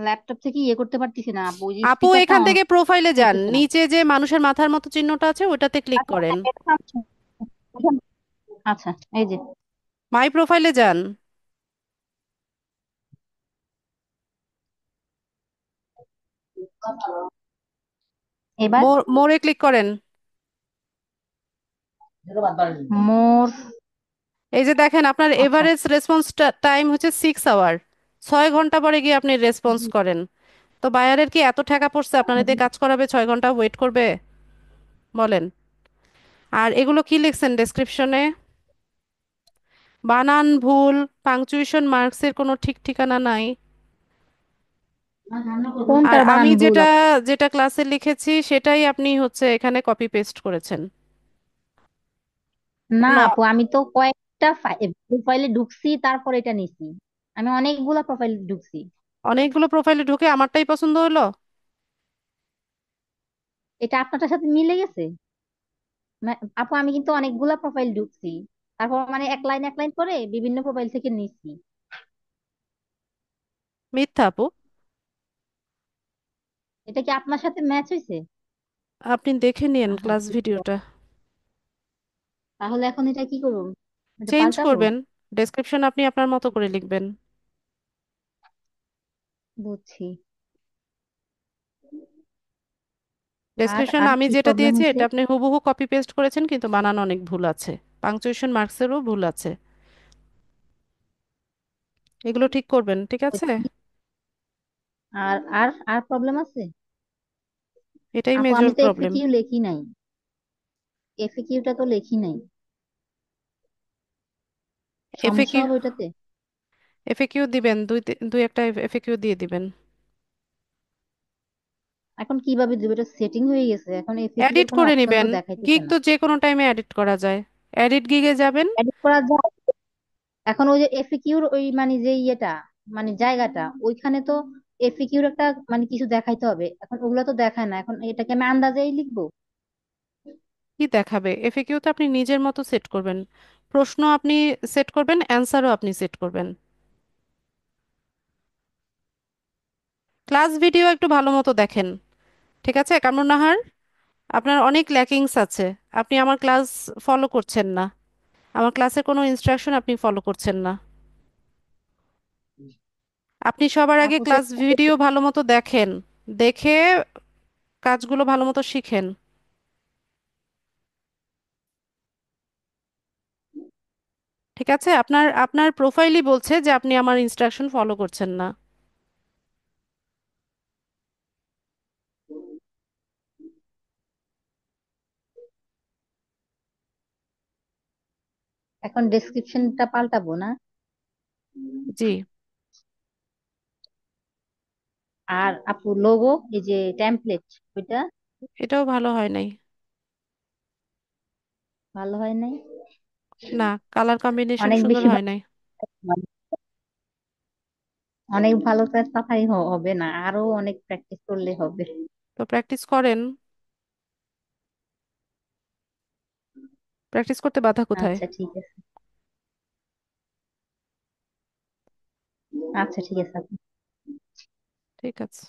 ল্যাপটপ থেকে ইয়ে করতে পারতেছি না আপু, ওই যে আপু স্পিকারটা এখান অন থেকে প্রোফাইলে যান, করতেছে না। নিচে যে মানুষের মাথার মতো চিহ্নটা আছে ওটাতে ক্লিক আচ্ছা করেন। আচ্ছা, এই যে মাই প্রোফাইলে যান। এবার মোরে ক্লিক করেন। মোর। এই যে দেখেন আপনার আচ্ছা। এভারেজ রেসপন্স টাইম হচ্ছে 6 আওয়ার। 6 ঘন্টা পরে গিয়ে আপনি রেসপন্স করেন। তো বায়ারের কি এত ঠেকা পড়ছে আপনার এতে কাজ করাবে, 6 ঘন্টা ওয়েট করবে? বলেন। আর এগুলো কি লিখছেন ডেসক্রিপশনে? বানান ভুল, পাংচুয়েশন মার্কসের কোনো ঠিক ঠিকানা নাই। আর কোনটার আমি বানান ভুল যেটা আপু? যেটা ক্লাসে লিখেছি সেটাই আপনি হচ্ছে এখানে কপি পেস্ট করেছেন। না কোনো আপু, আমি তো কয়েকটা প্রোফাইলে ঢুকছি, তারপর এটা নিছি। আমি অনেকগুলা প্রোফাইলে ঢুকছি। অনেকগুলো প্রোফাইলে ঢুকে আমারটাই পছন্দ হলো। এটা আপনারটার সাথে মিলে গেছে। আপু আমি কিন্তু অনেকগুলা প্রোফাইল ঢুকছি, তারপর মানে এক লাইন এক লাইন করে বিভিন্ন প্রোফাইল থেকে নিছি। মিথ্যা আপু। এটা কি আপনার সাথে ম্যাচ হয়েছে? আপনি দেখে নিন ক্লাস ভিডিওটা। তাহলে এখন এটা কি করবো? এটা চেঞ্জ পাল্টাবো? করবেন, ডেসক্রিপশন আপনি আপনার মতো করে লিখবেন। বুঝছি। আর ডেসক্রিপশন আর আমি কি যেটা প্রবলেম দিয়েছি হয়েছে? এটা আপনি হুবহু কপি পেস্ট করেছেন কিন্তু বানান অনেক ভুল আছে, পাংচুয়েশন মার্কসেরও ভুল আছে। এগুলো ঠিক করবেন, ঠিক আছে? আর আর আর প্রবলেম আছে? এটাই আপু মেজর আমি তো প্রবলেম। এফএকিউ লেখি নাই, এফএকিউটা তো লেখি নাই। সমস্যা এফএকিউ, হবে ওইটাতে? এফএকিউ দিবেন, দুই একটা এফএকিউ দিয়ে দিবেন। এখন কিভাবে দেবো? এটা সেটিং হয়ে গেছে, এখন এফএকিউ এর এডিট কোনো করে অপশন নেবেন। তো দেখাইতেছে গিগ না। তো যে কোনো টাইমে এডিট করা যায়। এডিট গিগে যাবেন। এডিট করা যায়? এখন ওই যে এফএকিউর ওই মানে যে ইয়েটা, মানে জায়গাটা ওইখানে তো এফএকিউর একটা মানে কিছু দেখাইতে হবে, এখন ওগুলো তো দেখায় না। এখন এটাকে আমি আন্দাজেই লিখবো? কি দেখাবে? এফএকিউ তো আপনি নিজের মতো সেট করবেন। প্রশ্ন আপনি সেট করবেন, অ্যান্সারও আপনি সেট করবেন। ক্লাস ভিডিও একটু ভালো মতো দেখেন, ঠিক আছে কামরুন নাহার? আপনার অনেক ল্যাকিংস আছে। আপনি আমার ক্লাস ফলো করছেন না, আমার ক্লাসের কোনো ইনস্ট্রাকশন আপনি ফলো করছেন না। আপনি সবার আগে আপু ক্লাস ভিডিও ভালো মতো দেখেন, দেখে কাজগুলো ভালো মতো শিখেন। ঠিক আছে, আপনার আপনার প্রোফাইলই বলছে যে আপনি আমার ইনস্ট্রাকশন ফলো করছেন না। এখন ডেসক্রিপশনটা পাল্টাবো না? জি। আর আপু লোগো, এই যে টেমপ্লেট, ওইটা এটাও ভালো হয় নাই। ভালো হয় নাই। না, কালার কম্বিনেশন অনেক সুন্দর বেশি হয় নাই। অনেক ভালো তো কথাই হবে না, আরো অনেক প্র্যাকটিস করলে হবে। তো প্র্যাকটিস করেন, প্র্যাকটিস করতে বাধা কোথায়? আচ্ছা ঠিক আছে। আচ্ছা ঠিক আছে আপু। ঠিক আছে।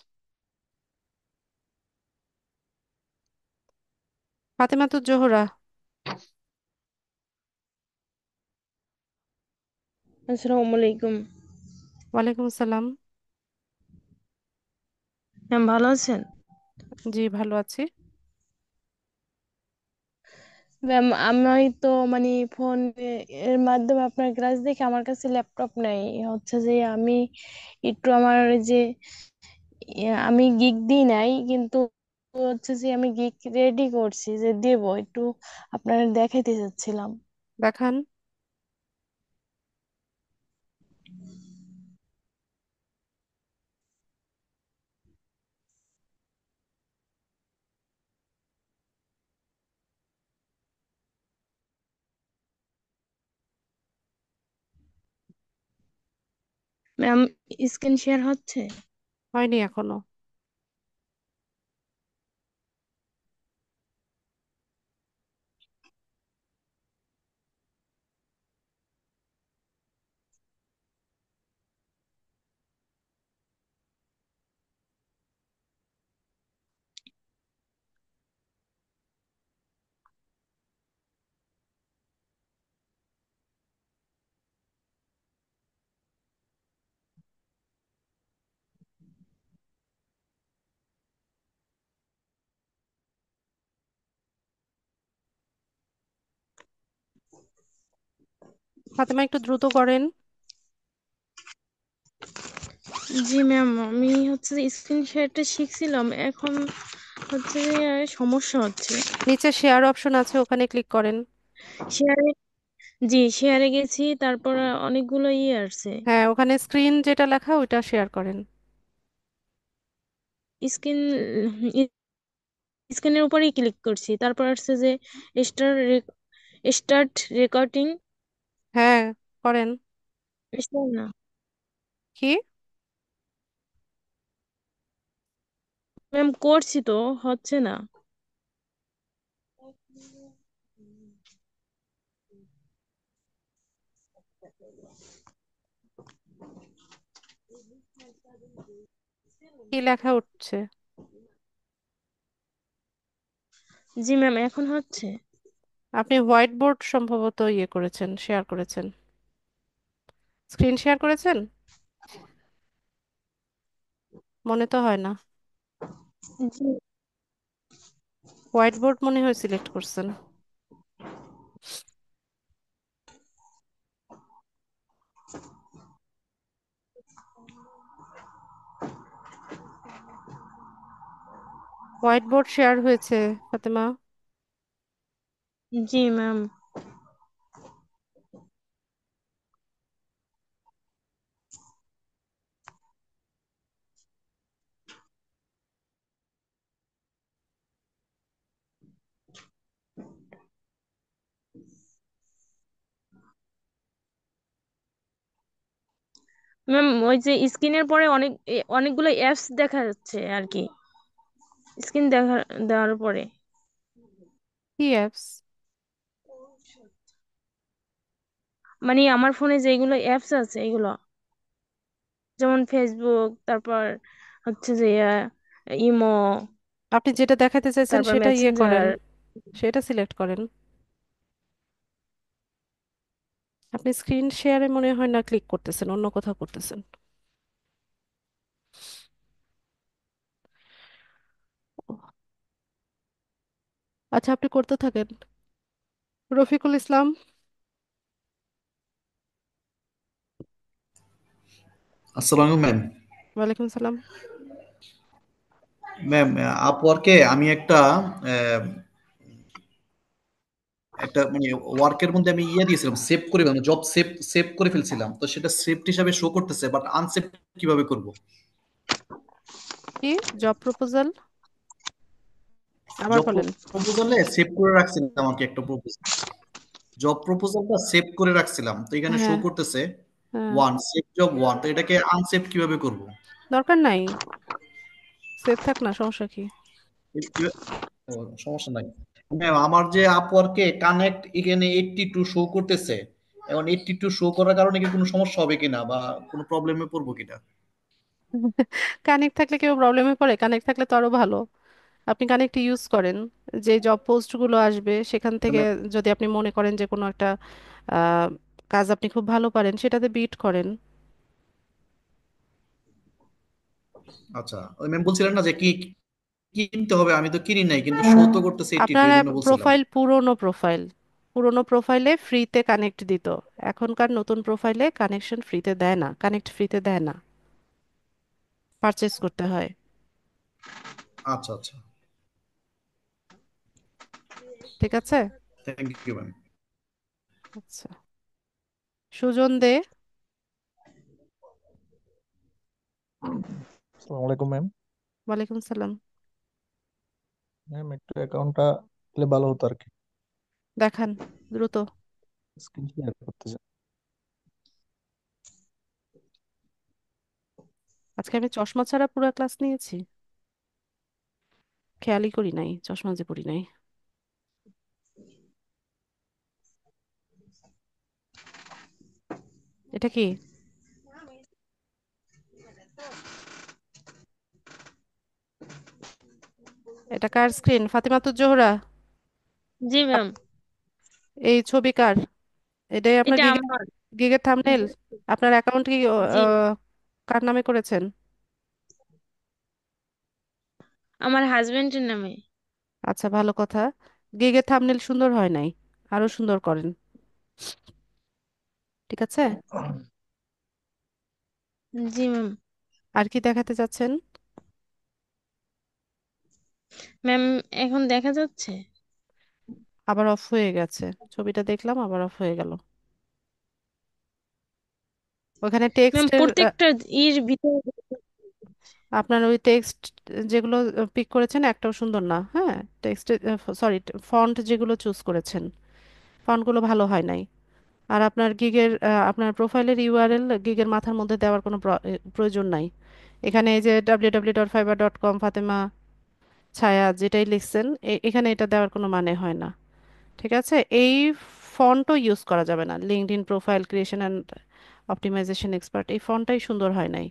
ফাতেমাতুজ জোহরা। আসসালামু আলাইকুম। ওয়ালাইকুম আসসালাম। ম্যাম ভালো আছেন? জি ভালো আছি। ম্যাম আমি তো মানে ফোন এর মাধ্যমে আপনার ক্লাস দেখে আমার কাছে ল্যাপটপ নাই, হচ্ছে যে আমি একটু আমার এই যে আমি গিগ দিই নাই, কিন্তু হচ্ছে যে আমি গিগ রেডি করছি যে দেবো, একটু আপনার দেখাইতে চাচ্ছিলাম। দেখান। ম্যাম স্ক্রিন শেয়ার হচ্ছে? হয়নি এখনো। ফাতেমা একটু দ্রুত করেন। জি ম্যাম, আমি হচ্ছে যে স্ক্রিন শেয়ারটা শিখছিলাম, এখন হচ্ছে যে সমস্যা হচ্ছে। নিচে শেয়ার অপশন আছে, ওখানে ক্লিক করেন। শেয়ারে, জি শেয়ারে গেছি, তারপর অনেকগুলো আসছে। হ্যাঁ, ওখানে স্ক্রিন যেটা লেখা ওইটা শেয়ার করেন। স্ক্রিন, স্ক্রিনের উপরেই ক্লিক করছি, তারপর আসছে যে স্টার্ট স্টার্ট রেকর্ডিং। হ্যাঁ, করেন। না, কি? ম্যাম করছি তো, হচ্ছে না। কি লেখা উঠছে? জি ম্যাম, এখন হচ্ছে। আপনি হোয়াইট বোর্ড সম্ভবত করেছেন, শেয়ার করেছেন, স্ক্রিন শেয়ার করেছেন, মনে তো হয় না। জি হোয়াইট বোর্ড মনে হয় সিলেক্ট করছেন। হোয়াইট বোর্ড শেয়ার হয়েছে ফাতেমা। জি ম্যাম। ম্যাম ওই যে স্ক্রিনের পরে অনেকগুলো অ্যাপস দেখা যাচ্ছে আর কি, স্ক্রিন দেওয়ার পরে। কি অ্যাপস? মানে আমার ফোনে যেগুলো অ্যাপস আছে এগুলো, যেমন ফেসবুক, তারপর হচ্ছে যে ইমো, আপনি যেটা দেখাতে চাইছেন তারপর সেটা ইয়ে করেন, মেসেঞ্জার। সেটা সিলেক্ট করেন। আপনি স্ক্রিন শেয়ারে মনে হয় না ক্লিক করতেছেন, অন্য কোথাও করতেছেন। আচ্ছা, আপনি করতে থাকেন। রফিকুল ইসলাম। আসসালামু ম্যাম। ওয়ালাইকুম সালাম। ম্যাম, আপওয়ার্কে আমি একটা একটা মানে ওয়ার্কের মধ্যে আমি ইয়ে দিয়েছিলাম, সেভ করে, মানে জব সেভ সেভ করে ফেলছিলাম, তো সেটা সেভড হিসাবে শো করতেছে, বাট আনসেভ কিভাবে করব? কি জব প্রপোজাল? আবার জব বলেন। প্রপোজালে সেভ করে রাখছিলাম আমাকে একটা প্রপোজাল, জব প্রপোজালটা সেভ করে রাখছিলাম, তো এখানে শো হ্যাঁ, করতেছে হ্যাঁ, ওয়ান সেভ জব ওয়ান, তো এটাকে আনসেভ কিভাবে করব? দরকার নাই, সেভ থাক না, সমস্যা কি? ও, সমস্যা নাই ম্যাম। আমার যে আপওয়ার্কে কানেক্ট এখানে 82 শো করতেছে, এখন 82 শো করার কারণে কি কোনো সমস্যা হবে কিনা বা কোনো প্রবলেমে পড়বো কিনা? কানেক্ট থাকলে কেউ প্রবলেমে পড়ে? কানেক্ট থাকলে তো আরো ভালো। আপনি কানেক্ট ইউজ করেন, যে জব পোস্টগুলো আসবে সেখান থেকে ম্যাম, যদি আপনি মনে করেন যে কোনো একটা আহ, কাজ আপনি খুব ভালো পারেন, সেটাতে বিট করেন। আচ্ছা, ওই ম্যাম বলছিলেন না যে কি কিনতে হবে, আমি তো কিনি নাই, কিন্তু শো তো করতেছে 82, আপনার এই জন্য বলছিলাম। প্রোফাইল পুরনো প্রোফাইল, পুরনো প্রোফাইলে ফ্রিতে কানেক্ট দিত, এখনকার নতুন প্রোফাইলে কানেকশন ফ্রিতে দেয় না, কানেক্ট ফ্রিতে দেয় না, পারচেস করতে হয়। আচ্ছা আচ্ছা, ঠিক আছে। Thank you ma'am. আচ্ছা, সুজন দে। আসসালামু আলাইকুম ম্যাম। ওয়ালাইকুম সালাম। ম্যাম একটু অ্যাকাউন্টটা দিলে ভালো হতো আর কি। দেখান দ্রুত। স্ক্রিন শেয়ার করতেছে। আজকে আমি চশমা ছাড়া পুরো ক্লাস নিয়েছি, খেয়ালই করি নাই চশমা যে পরি নাই। এটা কি? এটা কার স্ক্রিন? ফাতেমাতুজ জোহরা? জি ম্যাম। এই ছবি কার? এটাই আপনার এটা গিগের, আমার। গিগের থাম্বনেল? আপনার অ্যাকাউন্ট কি জি, কার নামে করেছেন? আমার হাজবেন্ডের নামে। আচ্ছা, ভালো কথা। গিগের থাম্বনেল সুন্দর হয় নাই, আরো সুন্দর করেন। ঠিক আছে। জি ম্যাম। আর কি দেখাতে চাচ্ছেন? ম্যাম, এখন দেখা যাচ্ছে? আবার অফ হয়ে গেছে, ছবিটা দেখলাম আবার অফ হয়ে গেল। ওখানে ম্যাম, টেক্সটের, প্রত্যেকটা ভিতরে। আপনার ওই টেক্সট যেগুলো পিক করেছেন একটাও সুন্দর না, হ্যাঁ। টেক্সট, সরি, ফন্ট যেগুলো চুজ করেছেন ফন্টগুলো ভালো হয় নাই। আর আপনার গিগের, আপনার প্রোফাইলের ইউআরএল গিগের মাথার মধ্যে দেওয়ার কোনো প্রয়োজন নাই। এখানে এই যে www.fiverr.com ফাতেমা ছায়া যেটাই লিখছেন, এখানে এটা দেওয়ার কোনো মানে হয় না। ঠিক আছে। এই ফন্টও ইউজ করা যাবে না। LinkedIn profile creation and optimization expert, এই ফন্টটাই সুন্দর হয় নাই,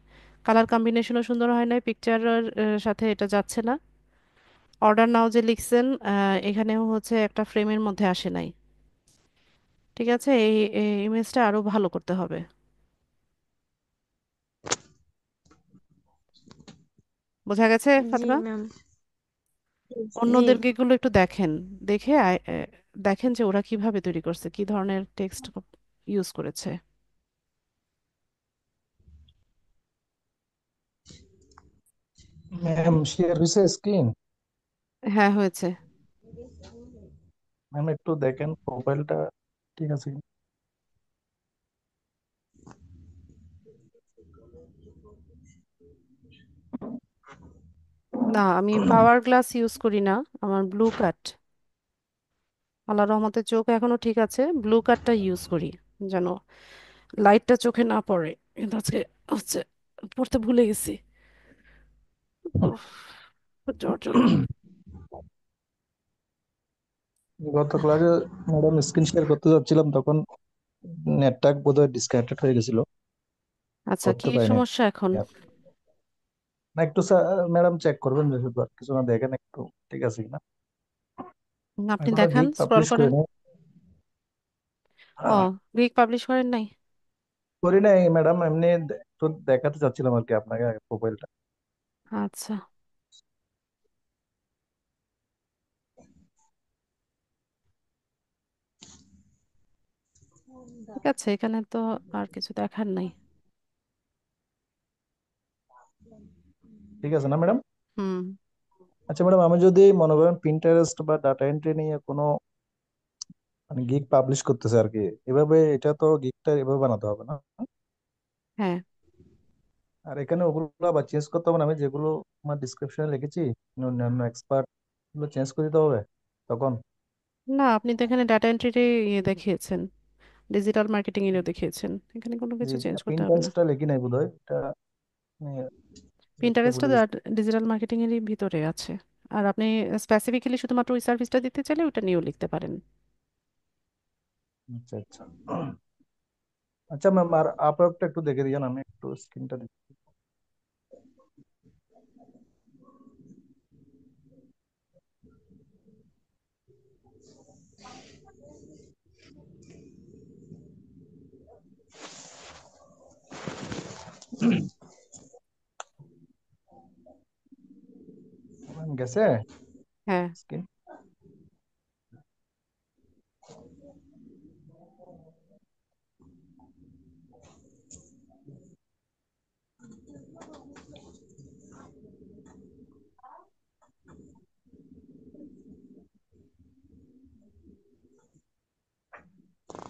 কালার কম্বিনেশনও সুন্দর হয় নাই, পিকচারের সাথে এটা যাচ্ছে না। অর্ডার নাও যে লিখছেন, এখানেও হচ্ছে একটা ফ্রেমের মধ্যে আসে নাই। ঠিক আছে, এই ইমেজটা আরো ভালো করতে হবে। বোঝা গেছে জি ফাতেমা? ম্যাম। জি। অন্যদের এগুলো একটু দেখেন, দেখে দেখেন যে ওরা কিভাবে তৈরি করছে, কি ধরনের টেক্সট ইউজ করেছে। ম্যাম শেয়ার হয়েছে স্ক্রিন? হ্যাঁ, হয়েছে। ম্যাম একটু দেখেন প্রোফাইলটা ঠিক আছে কি? না, আমি পাওয়ার গ্লাস ইউজ করি না, আমার ব্লু কাট। আল্লাহ রহমতের চোখ এখনো ঠিক আছে, ব্লু কাটটা ইউজ করি যেন লাইটটা চোখে না পড়ে। কিন্তু আজকে হচ্ছে পড়তে ভুলে গেছি। উফ, জ্বর জ্বর লাগে। গত ক্লাসে ম্যাডাম স্ক্রিন শেয়ার করতে যাচ্ছিলাম, তখন নেটটা বোধহয় ডিসকানেক্টেড হয়ে গেছিল, আচ্ছা, করতে কি পারিনি। সমস্যা এখন? না একটু ম্যাডাম চেক করবেন যে শুধু আর কিছু না, দেখেন একটু ঠিক আছে কিনা। আপনি এখন দেখান, গিগ স্ক্রল পাবলিশ করি করেন। নাই। ও, গ্রিক পাবলিশ করেন নাই? করি নাই ম্যাডাম, এমনি একটু দেখাতে চাচ্ছিলাম আর কি আপনাকে প্রোফাইলটা। আচ্ছা, ঠিক আছে, এখানে তো আর কিছু দেখার নাই। ঠিক আছে না ম্যাডাম? হুম। আচ্ছা ম্যাডাম, আমি যদি মনে করেন পিন্টারেস্ট বা ডাটা এন্ট্রি নিয়ে কোনো মানে গিগ পাবলিশ করতেছে আর কি, এভাবে এটা তো গিগটা এভাবে বানাতে হবে না? হ্যাঁ। আর এখানে ওগুলো আবার চেঞ্জ করতে হবে না? আমি যেগুলো আমার ডিসক্রিপশনে লিখেছি অন্যান্য এক্সপার্ট, গুলো চেঞ্জ করে দিতে হবে তখন? না, আপনি তো এখানে ডাটা এন্ট্রি ইয়ে দেখিয়েছেন, ডিজিটাল মার্কেটিং এরও দেখিয়েছেন, এখানে কোনো জি কিছু চেঞ্জ করতে হবে না। পিন্টারেস্টটা লিখি নাই বোধহয় এটা, আমি লিখতে পিন্টারেস্টটা ভুলে গেছি। ডিজিটাল মার্কেটিং এরই ভিতরে আছে। আর আপনি স্পেসিফিক্যালি শুধুমাত্র ওই সার্ভিসটা দিতে চাইলে ওটা নিয়েও লিখতে পারেন। আচ্ছা আচ্ছা। আচ্ছা ম্যাম, আর আপওয়ার্কটা একটু দেখে দিয়েন, আমি একটু স্ক্রিনটা দেখি। ম্যাম গেছে হ্যাঁ, স্ক্রিন?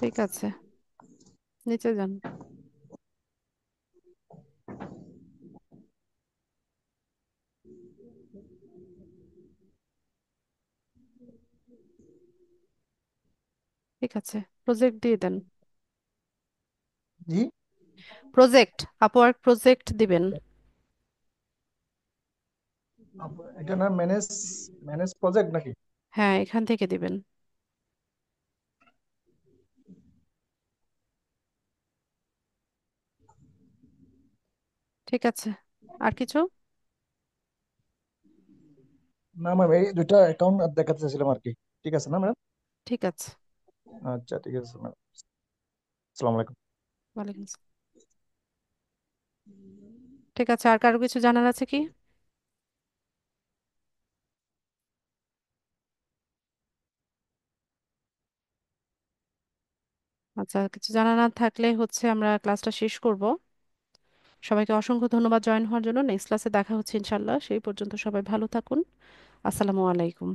ঠিক আছে, নিচে যান। ঠিক আছে, প্রজেক্ট দিয়ে দেন। জি। প্রজেক্ট, আপওয়ার্ক প্রজেক্ট দিবেন। এটা না ম্যানেজ, ম্যানেজ প্রজেক্ট নাকি? হ্যাঁ, এখান থেকে দিবেন। ঠিক আছে, আর কিছু? না ম্যাম, এই দুইটা অ্যাকাউন্ট দেখাতে চাইছিলাম আর কি। ঠিক আছে না ম্যাডাম? ঠিক আছে। আচ্ছা ঠিক আছে ম্যাডাম, আসসালামু আলাইকুম। ওয়ালাইকুম আসসালাম। ঠিক আছে, আর কারো কিছু জানার আছে কি? আচ্ছা, কিছু জানা না থাকলে হচ্ছে আমরা ক্লাসটা শেষ করব। সবাইকে অসংখ্য ধন্যবাদ জয়েন হওয়ার জন্য। নেক্সট ক্লাসে দেখা হচ্ছে ইনশাল্লাহ, সেই পর্যন্ত সবাই ভালো থাকুন। আসসালামু আলাইকুম।